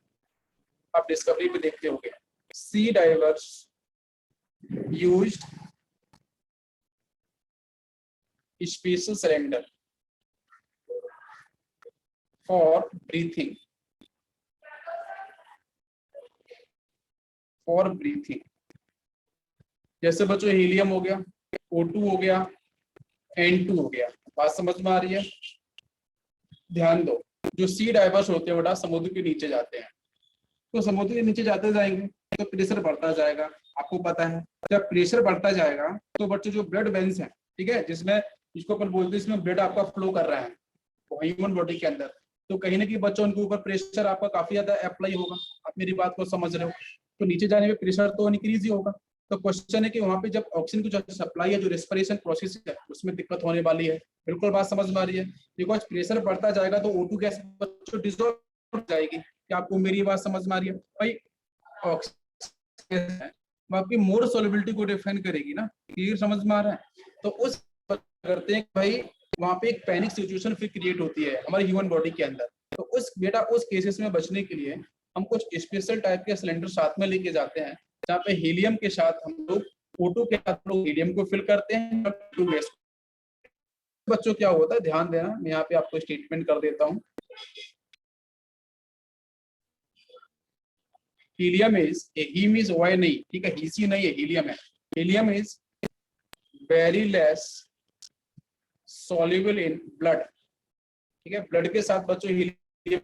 S1: आप डिस्कवरी में देखते होंगे, sea divers used special cylinder for breathing, for breathing. जैसे बच्चों हीलियम हो गया, O2 हो गया, N2 हो गया, बात समझ में आ रही है? ध्यान दो, जो सी डाइवर्स होते हैं बेटा समुद्र के नीचे जाते हैं, तो समुद्र के नीचे जाते जाएंगे तो प्रेशर बढ़ता जाएगा। आपको पता है जब प्रेशर बढ़ता जाएगा तो बच्चों जो ब्लड वेन्स है, ठीक है, जिसमें जिसको अपन बोलते हैं इसमें ब्लड आपका फ्लो कर रहा है ह्यूमन बॉडी के अंदर, तो कहीं ना कहीं बच्चों उनके ऊपर प्रेशर आपका काफी ज्यादा अप्लाई होगा। आप मेरी बात को समझ रहे हो? तो नीचे जाने में प्रेशर तो इंक्रीज ही होगा। तो क्वेश्चन है कि वहां पे जब ऑक्सीजन की जो सप्लाई है, जो रेस्पिरेशन प्रोसेस है, उसमें दिक्कत होने वाली है। बिल्कुल बात समझ में आ रही है? बिकॉज प्रेशर बढ़ता जाएगा तो O2 गैस डिसॉल्व हो जाएगी। क्या आपको मेरी बात समझ में आ रही है भाई? ऑक्सीजन आपकी मोर सोलिबिलिटी को डिफाइन करेगी ना, क्लियर समझ में आ रहा है? तो उस करते हैं भाई वहां पे एक पैनिक सिचुएशन फिर क्रिएट होती है हमारे ह्यूमन बॉडी के अंदर। तो उस बेटा उस केसेस में बचने के लिए हम कुछ स्पेशल टाइप के सिलेंडर साथ में लेके जाते हैं, जहाँ पे हीलियम के साथ हम लोग O2 के साथ लोग हीलियम को फिल करते हैं, O2 गैस। बच्चों क्या होता है, ध्यान देना, मैं यहाँ पे आपको स्टेटमेंट कर देता हूँ। हीलियम इज हीम इज वाई नहीं, ठीक है, हीसी नहीं है, हीलियम है। Helium is very less soluble in blood, ठीक है, ब्लड के साथ बच्चों helium,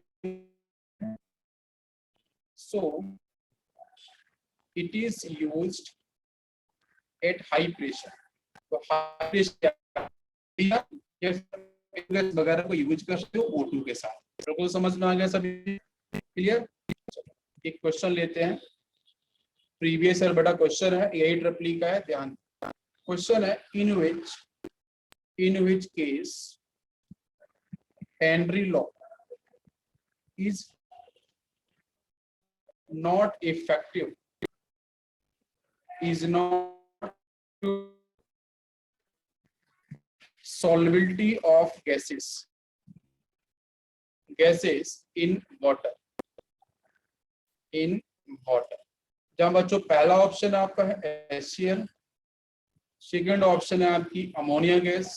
S1: so it is used at high pressure। तो हाई प्रेशर वगैरह को यूज कर सकते हो O2 के साथ। बिल्कुल समझ में आ गया सभी? क्लियर? एक क्वेश्चन लेते हैं, प्रीवियस ईयर बड़ा क्वेश्चन है, यही ट्रिपली का है, ध्यान। क्वेश्चन है in which case Henry law is not effective, is not solubility of gases in water, in water। जहां बच्चों पहला ऑप्शन आपका है HCl, सेकेंड ऑप्शन है आपकी अमोनिया गैस,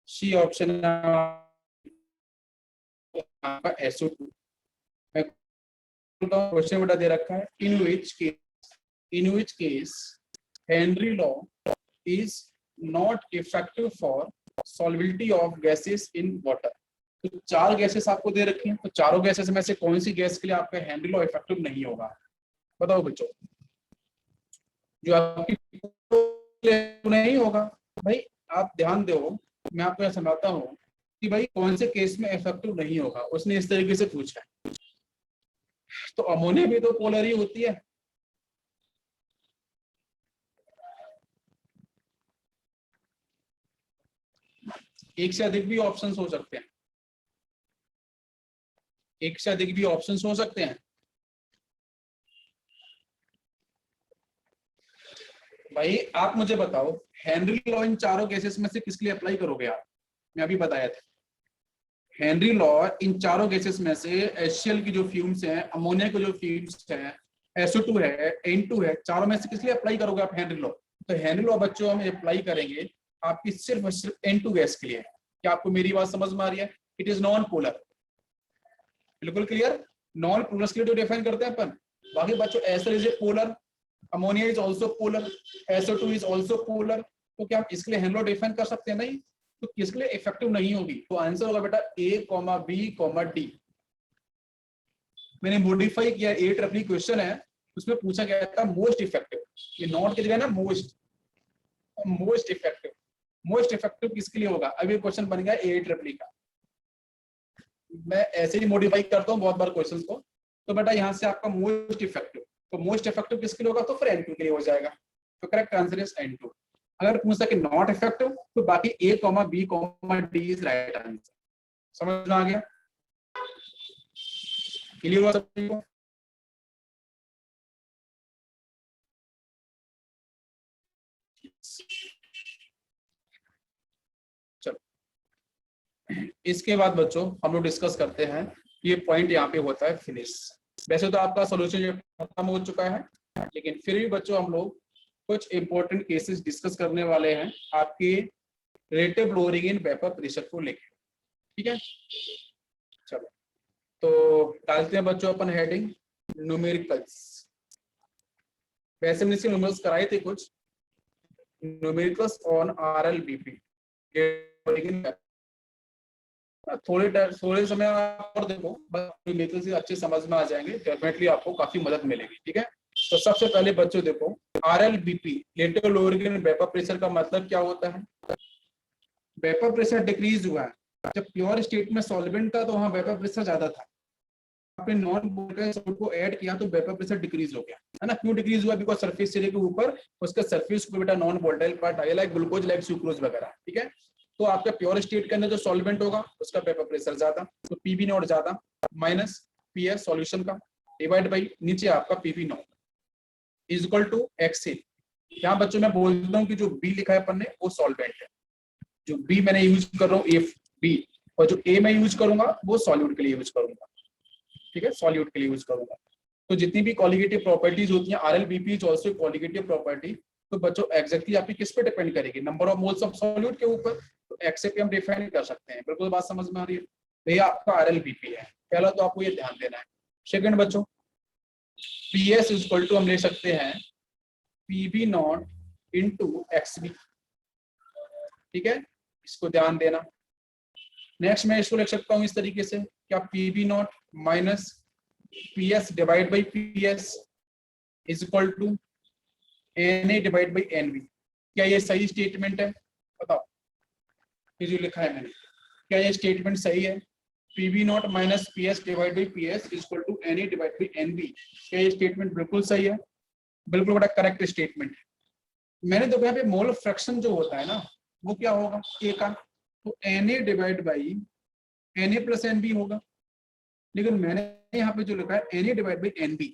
S1: सी ऑप्शन है आपका SO2। क्वेश्चन बेटा दे रखा है, in which case Henry law is not effective for solubility of gases in water। तो चार गैसेस आपको दे रखी हैं, तो चारों गैसेस में से कौन सी गैस के लिए आपका हेनरी लॉ इफेक्टिव नहीं होगा? बताओ बच्चों। जो आपकी नहीं होगा भाई, आप ध्यान दो, मैं आपको यह समझाता हूँ कि भाई कौन से केस में इफेक्टिव नहीं होगा। उसने इस तरीके से पूछा है, तो अमोनिया भी तो पोलर ही होती है, एक से अधिक भी ऑप्शंस हो सकते हैं, एक से अधिक भी ऑप्शंस हो सकते हैं। भाई आप मुझे बताओ, हेनरी लॉ इन चारों केसेस में से किसके लिए अप्लाई करोगे आप? मैं अभी बताया था, हेनरी लॉ इन चारों केसेस में से HCl की जो फ्यूम्स हैं, अमोनिया के जो फ्यूम्स हैं, SO2 है, N2 है, चारों में से किस लिए अप्लाई करोगे आप हेनरी लॉ? तो हेनरी लॉ बच्चों हम अप्लाई करेंगे आपकी सिर्फ N2 गैस के लिए। क्या आपको मेरी बात समझ में आ रही है? इट इज नॉन पोलर, बिल्कुल क्लियर। नॉन पोलर के लिए तो डिफाइन करते हैं अपन। बाकी बच्चों Acer is a polar, ammonia is also polar, SO2 is also polar, तो क्या हम इसके लिए हेलो डिफाइन कर सकते हैं? नहीं। तो किसके लिए इफेक्टिव नहीं होगी? तो आंसर होगा बेटा A, B, D। मैंने मॉडिफाई किया, ए ट्रिपल क्वेश्चन है, उसमें पूछा गया था मोस्ट इफेक्टिव, ये नॉट की जगह ना मोस्ट इफेक्टिव। मोस्ट इफेक्टिव किसके लिए होगा? अब ये क्वेश्चन बन गया ए ट्रिपल का। मैं ऐसे ही मॉडिफाई करता हूँ बहुत बार क्वेश्चंस को। तो बेटा यहाँ से आपका मोस्ट इफेक्टिव, तो मोस्ट इफेक्टिव किसके लिए होगा? तो फिर N2 के लिए हो जाएगा। तो करेक्ट आंसर इज N2। अगर पूछता कि नॉट इफेक्टिव, तो बाकी A, B, D is right answer. समझ में आ गया? क्लियर हुआ सभी को? चलो इसके बाद बच्चों हम लोग डिस्कस करते हैं, ये पॉइंट यहाँ पे होता है फिनिश। वैसे तो आपका सोल्यूशन खत्म हो चुका है, लेकिन फिर भी बच्चों हम लोग कुछ इंपॉर्टेंट केसेस डिस्कस करने वाले हैं आपके relative lowering in vapour pressure को लेकर। ठीक है, चलो तो डालते हैं बच्चों अपन हेडिंग न्यूमेरिकल्स। वैसे मैंने इसके न्यूमेरिकल्स कराए थे कुछ, न्यूमेरिकल्स ऑन RLBP। थोड़े समय और देखो, बस न्यूमेरिकल्स अच्छे समझ में आ जाएंगे, डेफिनेटली आपको काफी मदद मिलेगी। ठीक है, तो सबसे पहले बच्चों देखो RLBP relative lowering in vapour pressure का मतलब क्या होता है? वेपर प्रेशर डिक्रीज हुआ है। जब प्योर स्टेट में सॉल्वेंट था तो वहां वेपर प्रेशर ज्यादा था, आपने नॉन वोलेटाइल सॉल्ट को ऐड किया तो वेपर प्रेशर डिक्रीज हो गया, है ना? क्यों डिक्रीज हुआ? बिकॉज सरफेस एरिया के ऊपर उसका सरफेस को बेटा नॉन वोलेटाइल पार्ट आया, लाइक ग्लूकोज, लाइक सुक्रोज वगैरह। ठीक है, तो आपका प्योर स्टेट के अंदर जो सॉल्वेंट होगा उसका वेपर प्रेशर ज्यादा, तो PV नॉट ज्यादा माइनस PS सॉल्यूशन का डिवाइड बाई नीचे आपका PV nought is equal to XA। यहाँ बच्चों मैं बोलता हूँ कि जो B लिखा है अपन ने वो सॉल्वेंट है, जो B मैंने यूज कर रहा हूँ B, और जो A मैं यूज करूंगा वो सॉल्यूट के लिए यूज करूंगा। ठीक है, सॉल्यूट के लिए यूज करूंगा। तो जितनी भी कॉलिगेटिव प्रॉपर्टीज होती हैं, RLBP is also colligative property. तो बच्चों एग्जैक्टली आपकी किस पे डिपेंड करेगी? Number of moles of solute के ऊपर। तो XA पे हम डिफाइन कर सकते हैं। बिल्कुल बात समझ में आ रही है? भैया आपका RLBP है पहला, तो आपको ये ध्यान देना है। सेकंड बच्चों PS इज इक्वल टू हम ले सकते हैं PV नॉट इंटू XB। ठीक है, इसको ध्यान देना। नेक्स्ट मैं इसको लिख सकता हूँ इस तरीके से, क्या PV nought minus PS divide by PS is equal to NA divide by NB। क्या ये सही स्टेटमेंट है? बताओ, ये जो लिखा है मैंने, क्या ये स्टेटमेंट सही है? PV nought minus PS divide by PS is equal to NA divide by NB। क्या ये स्टेटमेंट बिल्कुल सही है? बिल्कुल बड़ा करेक्ट स्टेटमेंट है। मैंने देखो यहाँ पे मोल फ्रैक्शन जो होता है ना, वो क्या होगा? A का, तो NA divide by NA plus NB होगा। लेकिन मैंने यहाँ पे जो लिखा है NA divide by NB,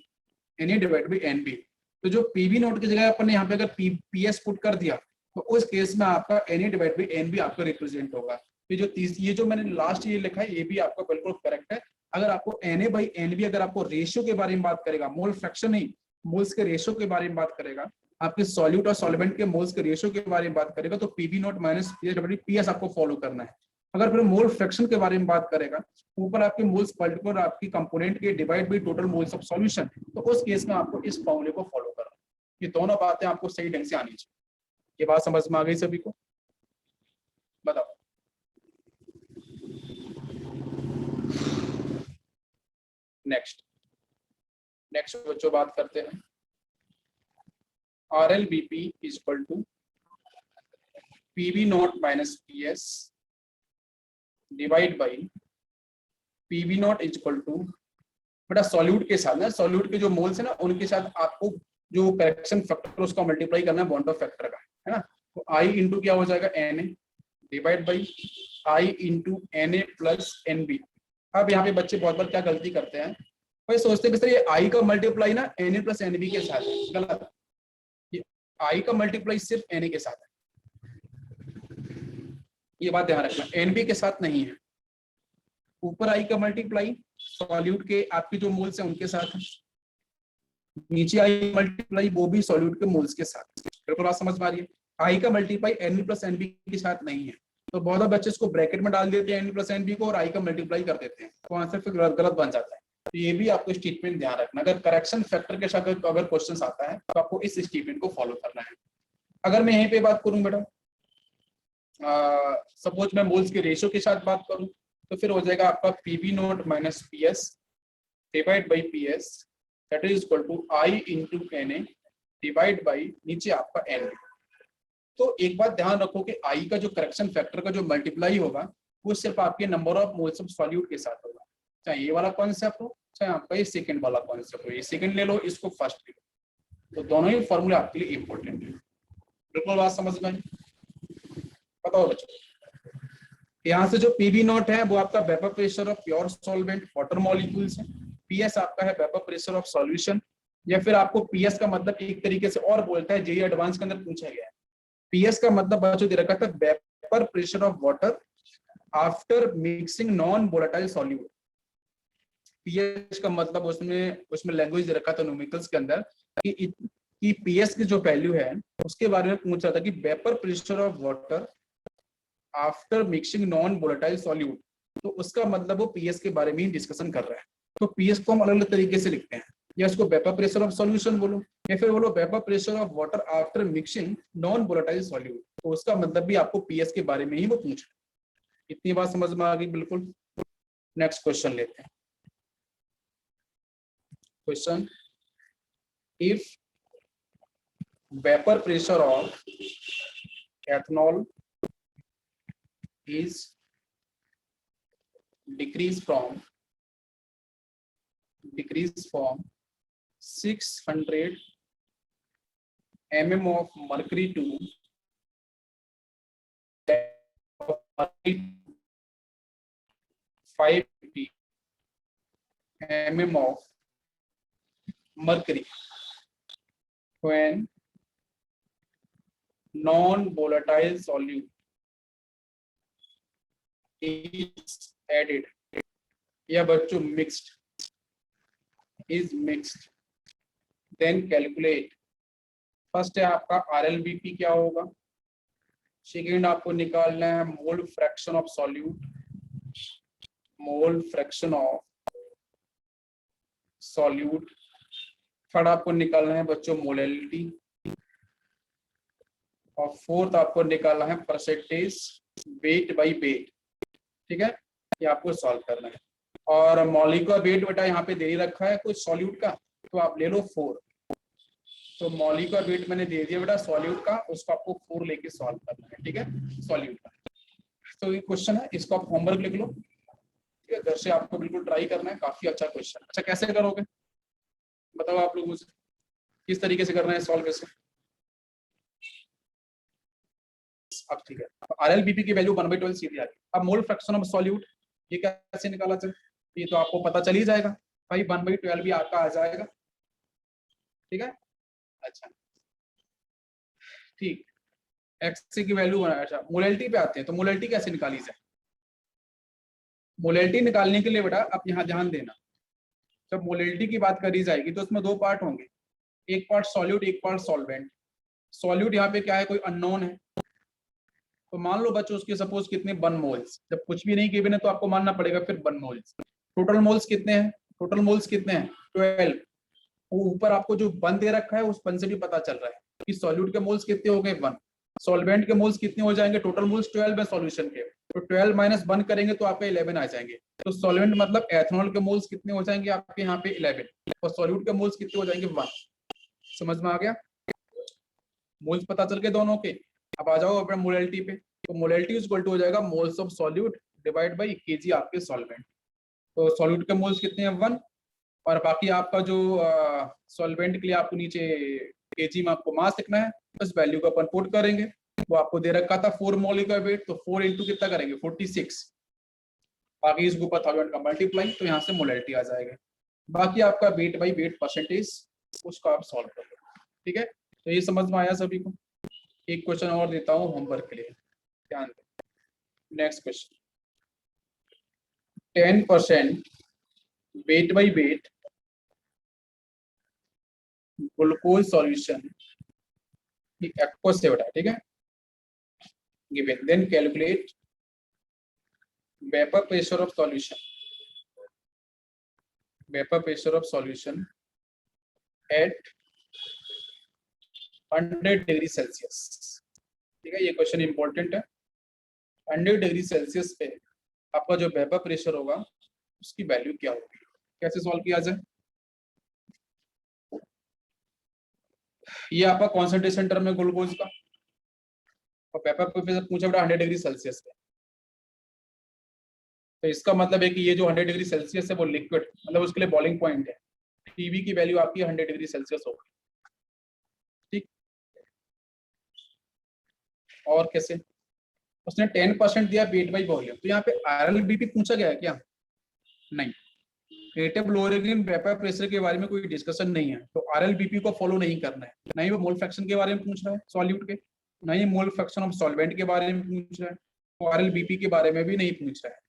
S1: NA divide by NB, तो जो PV नोट की जगह अपन ने यहाँ पे अगर PS पुट कर दिया तो उस केस में आपका NA डिवाइड बाई NB आपका रिप्रेजेंट होगा। ये जो मैंने लास्ट ये लिखा है ये भी आपका बिल्कुल करेक्ट है। अगर आपको NA बाई NB अगर आपको रेशियो के बारे में बात करेगा, मोल फ्रैक्शन नहीं, मोल्स के रेशियो के बारे में बात करेगा, आपके सॉल्यूट और सॉल्वेंट के मोल्स के रेशियो के बारे में बात करेगा, तो PV नॉट माइनस PS आपको फॉलो करना है। अगर फिर मोल फ्रैक्शन के बारे में बात करेगा, ऊपर आपके मोल्स पर्टिकुलर आपकी कंपोनेंट के divide by total moles of solution, तो उस केस में आपको इस फॉर्मूले को फॉलो करना। ये दोनों बातें आपको सही ढंग से आनी चाहिए। ये बात समझ में आ गई सभी को? बताओ। नेक्स्ट बच्चों बात करते हैं RLBP is equal to PV nought minus PS divide by PV nought is equal to, बेटा सॉल्यूट के साथ ना, सॉल्यूट के जो मोल्स है ना उनके साथ आपको जो करेक्शन फैक्टर उसका मल्टीप्लाई करना है बॉन्ड ऑफ फैक्टर का, है ना? तो I इंटू क्या हो जाएगा NA divide by I into NA plus NB। अब यहाँ पे बच्चे बहुत बार क्या गलती करते हैं, भाई सोचते हैं कि सर ये I का मल्टीप्लाई ना NA प्लस NB के साथ है। गलत, ये I का मल्टीप्लाई सिर्फ NA के साथ है, ये बात ध्यान रखना, NB के साथ नहीं है। ऊपर I का मल्टीप्लाई सॉल्यूट के आपके जो मोल्स हैं उनके साथ है, नीचे I मल्टीप्लाई वो भी सॉल्यूट के मोल्स के साथ। बिल्कुल बात समझ में आ रही है? I का मल्टीप्लाई NB प्लस NB के साथ नहीं है, तो बहुत बच्चे इसको ब्रैकेट में डाल देते हैं n प्लस एन बी को और आई का मल्टीप्लाई कर देते हैं, तो आंसर फिर गलत बन जाता है। तो ये भी आपको स्टेटमेंट ध्यान रखना, अगर करेक्शन फैक्टर के साथ अगर क्वेश्चन आता है तो आपको इस स्टेटमेंट को फॉलो करना है। अगर मैं यहीं पे बात करूं बेटा, सपोज मैं मोल्स के रेशियो के साथ बात करूं, तो फिर हो जाएगा आपका PV nought minus P S divide by P S, that is equal to I into N A divide by नीचे आपका एन। तो एक बात ध्यान रखो कि आई का जो करेक्शन फैक्टर का जो मल्टीप्लाई होगा वो सिर्फ आपके number of moles of solute के साथ होगा, चाहे ये वाला कॉन्सेप्ट हो चाहे आपका ये सेकंड वाला कॉन्सेप्ट हो, ये सेकंड ले लो इसको फर्स्ट ले लो, तो दोनों ही फॉर्मूले आपके लिए इंपॉर्टेंट है। बिल्कुल बात समझ में आई? बताओ बच्चों, यहाँ से जो पीवी नॉट है वो आपका vapour pressure of pure solvent water molecules है, पीएस आपका है वेपर प्रेशर ऑफ सॉल्यूशन, या फिर आपको पीएस का मतलब एक तरीके से और बोलता है, जेई एडवांस के अंदर पूछा गया है, पीएस का मतलब बच्चों दे रखा था vapour pressure of water after mixing non volatile solute. PS का मतलब उसमें लैंग्वेज दे रखा था न्यूमेरिकल्स के अंदर कि पीएस की जो वैल्यू है उसके बारे में पूछ रहा था कि vapour pressure of water after mixing non volatile solute, तो उसका मतलब वो पीएस के बारे में ही डिस्कशन कर रहा है। तो पीएस को हम अलग अलग तरीके से लिखते हैं, या इसको वेपर प्रेशर ऑफ सॉल्यूशन बोलो या फिर बोलो vapour pressure of water after mixing non volatile solute, तो उसका मतलब भी आपको पीएस के बारे में ही वो पूछ रहा है। इतनी बात समझ में आ गई? बिल्कुल। नेक्स्ट क्वेश्चन लेते हैं। Question, if vapour pressure of ethanol is decreased from 600 mm of mercury to 550 mm of mercury when non-volatile solute is added, या बच्चों is mixed, then calculate। First है आपका RLBP क्या होगा, सेकेंड आपको निकालना है mole fraction of solute, third आपको निकालना है बच्चों मोलैलिटी, और फोर्थ आपको निकालना है परसेंटेज वेट बाई वेट। ठीक है, ये आपको सॉल्व करना है। और मॉलिक्यूलर वेट बेटा यहाँ पे दे ही रखा है कुछ सॉल्यूट का, तो आप ले लो 4, तो मॉलिक्यूलर वेट मैंने दे दिया बेटा सॉल्यूट का, उसको आपको 4 लेके सॉल्व करना है। ठीक है, सॉल्यूट का। तो ये क्वेश्चन है, इसको आप होमवर्क लिख लो। ठीक है, घर से आपको बिल्कुल ट्राई करना है, काफी अच्छा क्वेश्चन। अच्छा कैसे करोगे बताओ आप लोग मुझे, किस तरीके से करना है सॉल्व कैसे? अब ठीक है, RLBP की वैल्यू 1/12 सीधी आ गई। अब मोल फ्रैक्शन ऑफ सॉल्यूट ये कैसे निकाला जाए, ये तो आपको पता चल ही जाएगा भाई, 1/12 भी आपका आ जाएगा। ठीक है, अच्छा ठीक, एक्स की वैल्यू। अच्छा मोलैलिटी पे आते हैं, तो मोलैलिटी कैसे निकाली जाए? मोलैलिटी निकालने के लिए बेटा आप यहाँ ध्यान देना, जब मोलैलिटी की बात करी जाएगी तो उसमें 2 पार्ट होंगे, एक पार्ट सॉल्यूट एक पार्ट सॉल्वेंट। सॉल्यूट यहाँ पे क्या है, कोई अननोन है, तो मान लो बच्चों उसके सपोज कितने 1 मोल्स, जब कुछ भी नहीं गिवन है तो आपको मानना पड़ेगा फिर 1 मोल्स। टोटल मोल्स कितने हैं? 12। ऊपर आपको जो 1 दे रखा है उस 1 से भी पता चल रहा है कि सॉल्यूट के मोल्स कितने हो गए 1, सॉल्वेंट के मोल्स कितने हो जाएंगे, टोटल मोल्स 12 है सॉल्यूशन के, तो 12 माइनस 1 करेंगे तो आपके 11 आ जाएंगे। तो सॉल्वेंट मतलब एथनॉल के मोल्स कितने हो जाएंगे आपके यहाँ पे 11, और सॉल्यूट के मोल्स कितने हो जाएंगे 1। समझ में आ गया? मोल्स पता चल गए दोनों के। अब आ जाओ अपने मोलैलिटी पे, तो मोलैलिटी इज इक्वल टू हो जाएगा moles of solute divide by KG आपके सॉल्वेंट। तो सॉल्यूट के मोल्स कितने हैं 1, और बाकी आपका जो सॉल्वेंट के लिए आपको नीचे केजी में आपको मास लिखना है, बस वैल्यू को अपन पुट करेंगे। वो आपको दे रखा था 4 मोल का वेट, तो 4 इंटू कितना करेंगे 46, बाकी इसके ऊपर 1000 का मल्टीप्लाई, तो यहाँ से मोलैलिटी आ जाएगा। बाकी आपका वेट बाई वेट परसेंटेज उसको आप सॉल्व कर लो। ठीक है, तो ये समझ में आया सभी को? एक क्वेश्चन और देता हूँ होमवर्क के लिए, ध्यान दें। Next question, 10% weight by weight glucose solution aqueous से बटा, ठीक है, given, then calculate vapour pressure of solution, vapour pressure of solution at 100 degree Celsius. ठीक है, ये क्वेश्चन इंपॉर्टेंट है। 100 डिग्री सेल्सियस पे आपका जो वेपर प्रेशर होगा उसकी वैल्यू क्या होगी, कैसे सॉल्व किया जाए। ये आपका कॉन्सेंट्रेशन टर्म है ग्लूकोज का, और वेपर प्रेशर पूछा बेटा 100 डिग्री सेल्सियस पे, तो इसका मतलब है कि ये जो 100 डिग्री सेल्सियस है वो लिक्विड, मतलब उसके लिए बॉइलिंग पॉइंट है। टीवी की वैल्यू आपकी 100 डिग्री सेल्सियस होगी। ठीक, और कैसे, उसने 10% दिया वेट बाई वॉल्यूम, तो यहाँ पे आरएलबीपी पूछा गया है क्या, नहीं। क्रिएटिव लोअरिंग वेपर प्रेशर के बारे में कोई डिस्कशन नहीं है, तो आरएलबीपी को फॉलो नहीं करना है। नहीं वो मोल फ्रैक्शन के बारे में पूछ रहा है सॉल्यूट के, नहीं मोल फ्रैक्शन ऑफ सॉल्वेंट के बारे में पूछ रहा है, तो आरएलबीपी के बारे में भी नहीं पूछ रहा है।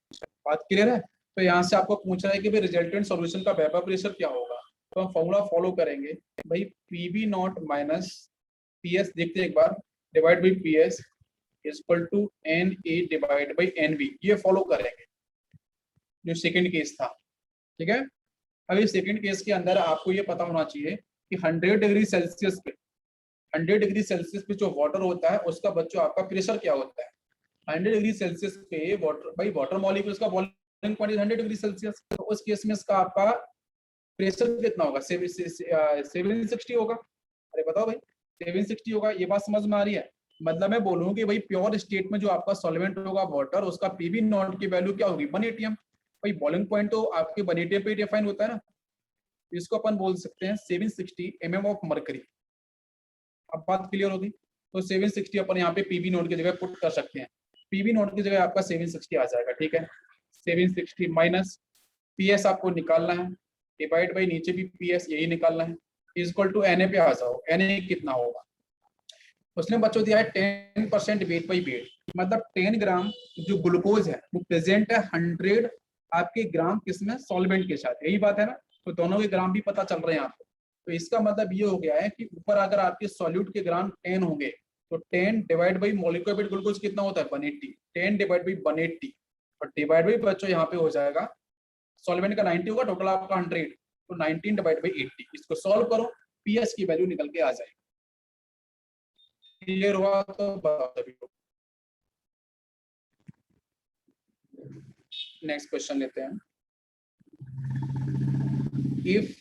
S1: बात क्लियर है। तो यहाँ से आपको पूछ रहा है कि भाई रिजल्टेंट सॉल्यूशन का वेपर प्रेशर क्या होगा, तो हम फॉर्मूला फॉलो करेंगे भाई, पीबी नॉट माइनस पीएस, देखते हैं एक बार, divide by PS equal to N A divide by N B, ये फॉलो करेंगे जो सेकंड केस था। ठीक है, अभी सेकंड केस के अंदर आपको ये पता होना चाहिए कि 100 डिग्री सेल्सियस पे, 100 डिग्री सेल्सियस पे जो वाटर होता है उसका बच्चों आपका प्रेशर क्या होता है। 100 डिग्री सेल्सियस पे वाटर, भाई वाटर मॉलिक्यूल्स का बॉइलिंग पॉइंट 100 डिग्री सेल्सियस, तो उस केस में इसका आपका प्रेशर कितना होगा, 760 होगा। अरे बताओ भाई, 760 होगा, ये बात समझ में आ रही है। मतलब मैं बोलूँ कि भाई प्योर स्टेट में जो आपका सॉल्वेंट होगा वाटर, उसका पीवी नॉट की वैल्यू क्या होगी, 1 atm। भाई बॉइलिंग पॉइंट तो आपके 1 atm पे डिफाइन होता है ना, इसको अपन बोल सकते हैं 760 mm ऑफ मरकरी। अब बात क्लियर होगी, तो 760 अपन यहाँ पे पीवी नोट की जगह पुट कर सकते हैं, पीवी नोट की जगह आपका 760 आ जाएगा। ठीक है, 760 माइनस पीएस आपको निकालना है, डिवाइड बाई नीचे भी पीएस यही निकालना है, इक्वल टू एनए पे आ जाओ, एनए कितना होगा। उसने बच्चों दिया है 10% वेट बाई वेट, मतलब 10 ग्राम जो ग्लूकोज है वो प्रेजेंट है 100 आपके ग्राम किसमें, सॉल्वेंट के साथ, यही बात है ना। तो दोनों के ग्राम भी पता चल रहे हैं आपको, तो इसका मतलब ये हो गया है कि ऊपर अगर आपके सॉल्यूट के ग्राम 10 होंगे, तो 10 divide by molecular weight glucose कितना होता है 180, 10 डिवाइड बाई 180 और डिवाइड बाई बच्चों यहाँ पे हो जाएगा, सॉल्वेंट का 90 होगा, टोटल आपका 100, तो 19 डिवाइड बाई 80, इसको सॉल्व करो, पीएस की वैल्यू निकल के आ जाएगी। क्लियर हुआ तो बताओ सभी को। नेक्स्ट क्वेश्चन लेते हैं। If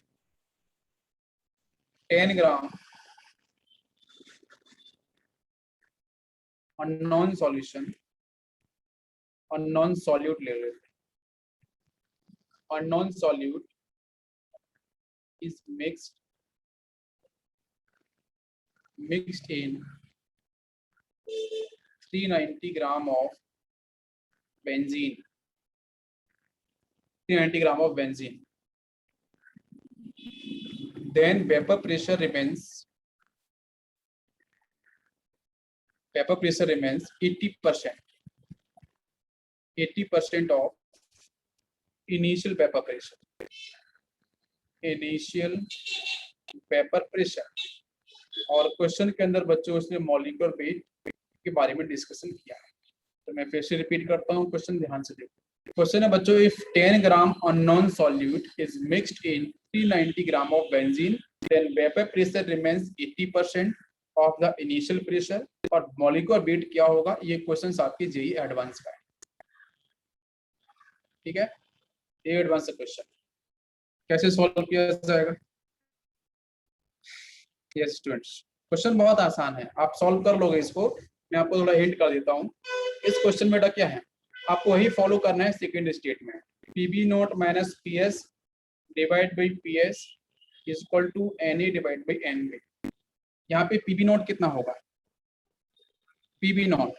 S1: 10 gram unknown solution, unknown solute ले लेते हैं, unknown solute is mixed in 390 gram of benzene, 390 gram of benzene, then vapor pressure remains 80%, 80% of initial vapor pressure, initial vapor pressure। और क्वेश्चन के अंदर बच्चों उसने मॉलिक्यूलर वेट के बारे में डिस्कशन किया है, तो मैं फिर से रिपीट करता हूँ, क्वेश्चन ध्यान से देखो। क्वेश्चन है बच्चों, if 10 gram unknown solute is mixed in 390 gram of benzene, then vapour pressure remains 80% of the initial pressure, और मॉलिक्यूलर वेट क्या होगा, ये क्वेश्चन आपके जेई एडवांस का है। ठीक है, ये एडवांस क्वेश्चन कैसे सॉल्व किया जाएगा। यस स्टूडेंट्स, क्वेश्चन बहुत आसान है, आप सॉल्व कर लोगे इसको। मैं आपको थोड़ा हिंट कर देता हूँ। इस क्वेश्चन में क्या है, आपको वही फॉलो करना है second statement, PB nought minus PS divide by PS equal to NA divide by NB. यहाँ पे पीबी नॉट कितना होगा, पीबी नॉट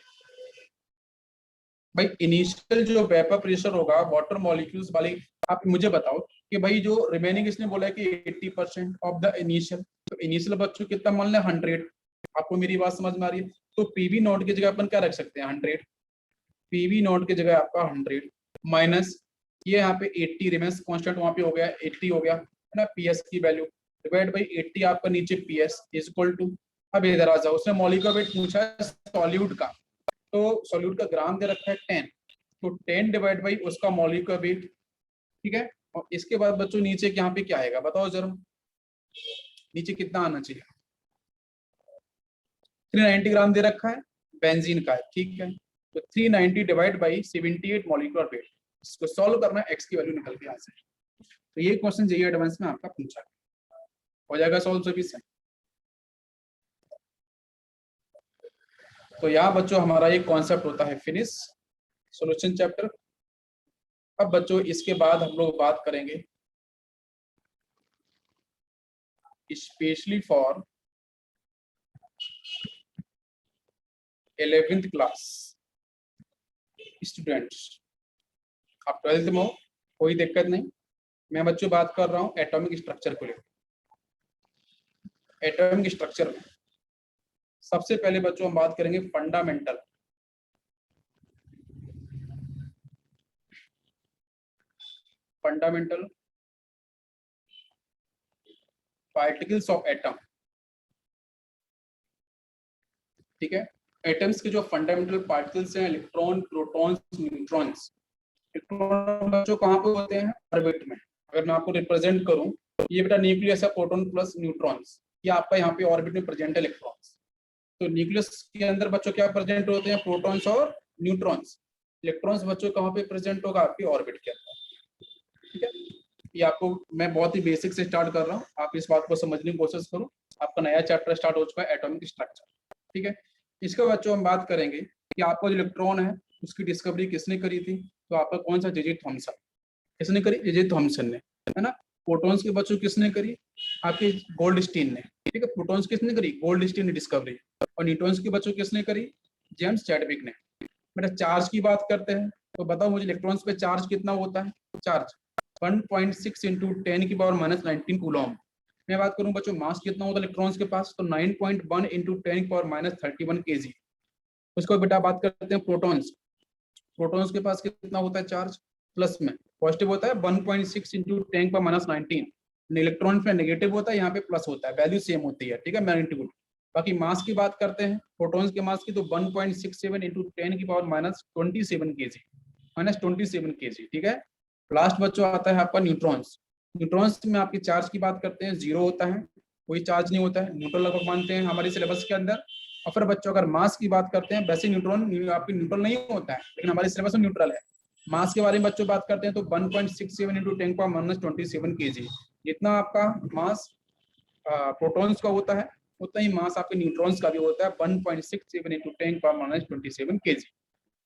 S1: भाई इनिशियल जो वेपर प्रेशर होगा वाटर मॉलिक्यूल्स वाले, आप मुझे बताओ कि भाई जो रिमेनिंग इसने बोला है कि 80% ऑफ द इनिशियल, तो इनिशियल बच्चों कितना मान लें 100। आपको मेरी बात समझ में आ रही है, तो पीवी नॉट की जगह अपन क्या रख सकते हैं 100, पीवी नॉट की जगह आपका 100 माइनस ये यहाँ पे 80 रिमेंस कांस्टेंट, वहां पे हो गया 80 हो गया है ना, पीएस की वैल्यू डिवाइड बाई 80 आपका नीचे पीएस इज इक्वल टू, अब इधर आ जाओ, उसने मॉलिक्यूलर वेट पूछा है सॉल्यूट का, तो सॉल्यूट का ग्राम दे रखा है 10, तो 10 डिवाइड बाई उसका मॉलिक्यूलर वेट, ठीक है। और इसके बाद बच्चों नीचे यहाँ पे क्या आएगा बताओ जरा, नीचे कितना आना चाहिए, 390 ग्राम दे रखा है, बेंजीन का है, ठीक है। तो 390 डिवाइड बाई 78 मॉलिक्यूलर वेट, इसको सॉल्व करना है, एक्स की वैल्यू निकल के यहाँ से। तो ये क्वेश्चन जेईई एडवांस में आपका पूछा हो जाएगा सॉल्व सभी से। तो यहाँ बच्चों हमारा एक कॉन्सेप्ट होता है फिनिश सॉल्यूशन चैप्टर। अब बच्चों इसके बाद हम लोग बात करेंगे specially for 11th class students. आप 12th में हो, कोई दिक्कत नहीं, मैं बच्चों बात कर रहा हूँ एटॉमिक स्ट्रक्चर को लेकर। एटॉमिक स्ट्रक्चर में सबसे पहले बच्चों हम बात करेंगे फंडामेंटल पार्टिकल्स ऑफ एटम, ठीक है। एटम्स के जो फंडामेंटल पार्टिकल्स हैं, इलेक्ट्रॉन, प्रोटॉन्स, न्यूट्रॉन्स। इलेक्ट्रॉन बच्चों कहाँ पे होते हैं, ऑर्बिट में। अगर मैं आपको रिप्रेजेंट करूं, ये बेटा न्यूक्लियस है, प्रोटॉन प्लस न्यूट्रॉन्स, ये आपका यहाँ पे ऑर्बिट में प्रेजेंट है इलेक्ट्रॉन्स। तो न्यूक्लियस के अंदर बच्चों क्या प्रेजेंट होते हैं, प्रोटॉन्स और न्यूट्रॉन्स। इलेक्ट्रॉन्स बच्चों कहाँ पे प्रेजेंट होगा, आपकी ऑर्बिट के अंदर, ठीक है। ये आपको मैं बहुत ही बेसिक से स्टार्ट कर रहा हूँ, आप इस बात को समझने की कोशिश करो। आपका नया चैप्टर स्टार्ट हो चुका है एटॉमिक स्ट्रक्चर, ठीक है। इसके बच्चों हम बात करेंगे कि आपका जो इलेक्ट्रॉन है उसकी डिस्कवरी किसने करी थी, तो आपका कौन सा, जे जे थॉमसन। किसने करी, जे जे थॉमसन ने, है ना। प्रोटॉन्स के बच्चों किसने करी, आपके गोल्डस्टीन ने, ठीक है। प्रोटॉन्स किसने करी, गोल्डस्टीन ने डिस्कवरी। और न्यूट्रॉन्स के बच्चों किसने करी, जेम्स चैडविक ने। बेटा चार्ज की बात करते हैं, तो बताओ मुझे इलेक्ट्रॉन्स पे चार्ज कितना होता है, चार्ज 1.6 इंटू 10 की पावर माइनस 19 कूलम। मैं बात करूं बच्चों मास कितना होता है इलेक्ट्रॉन्स के पास, तो 9.1 इंटू 10 की पावर माइनस 31 kg। उसको बेटा बात करते हैं प्रोटॉन्स। प्रोटॉन्स के पास कितना होता है चार्ज, प्लस में पॉजिटिव होता है 1.6 इंटू 10 की पावर माइनस 19। इलेक्ट्रॉन में नेगेटिव होता है, यहाँ पे प्लस होता है, वैल्यू सेम होती है, ठीक है, मैग्नीट्यूड। बाकी मास की बात करते हैं प्रोटॉन्स के मास की, तो 1.67 इंटू 10 की power minus 27 kg, minus 27 kg, ठीक है। लास्ट बच्चों आता है आपका न्यूट्रॉन्स। न्यूट्रॉन्स में आपकी चार्ज की बात करते हैं, जीरो होता है, कोई चार्ज नहीं होता है, न्यूट्रल लगभग मानते हैं हमारे सिलेबस के अंदर। और फिर बच्चों अगर मास की बात करते हैं, वैसे न्यूट्रॉन आपकी न्यूट्रल नहीं होता है, लेकिन हमारे सिलेबस में न्यूट्रल है। मास के बारे में बच्चों बात करते हैं, तो 1.67 इंटू 10 पावर माइनस 27 kg। जितना आपका मास प्रोटॉन्स का होता है, उतना ही मास आपके न्यूट्रॉन्स का भी होता है, 1.67 इंटू 10 पावर माइनस 27 kg।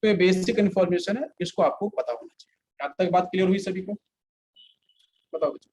S1: तो ये बेसिक इन्फॉर्मेशन है, इसको आपको पता होना चाहिए। यहाँ तक बात क्लियर हुई सभी को, बताओ बच्चों।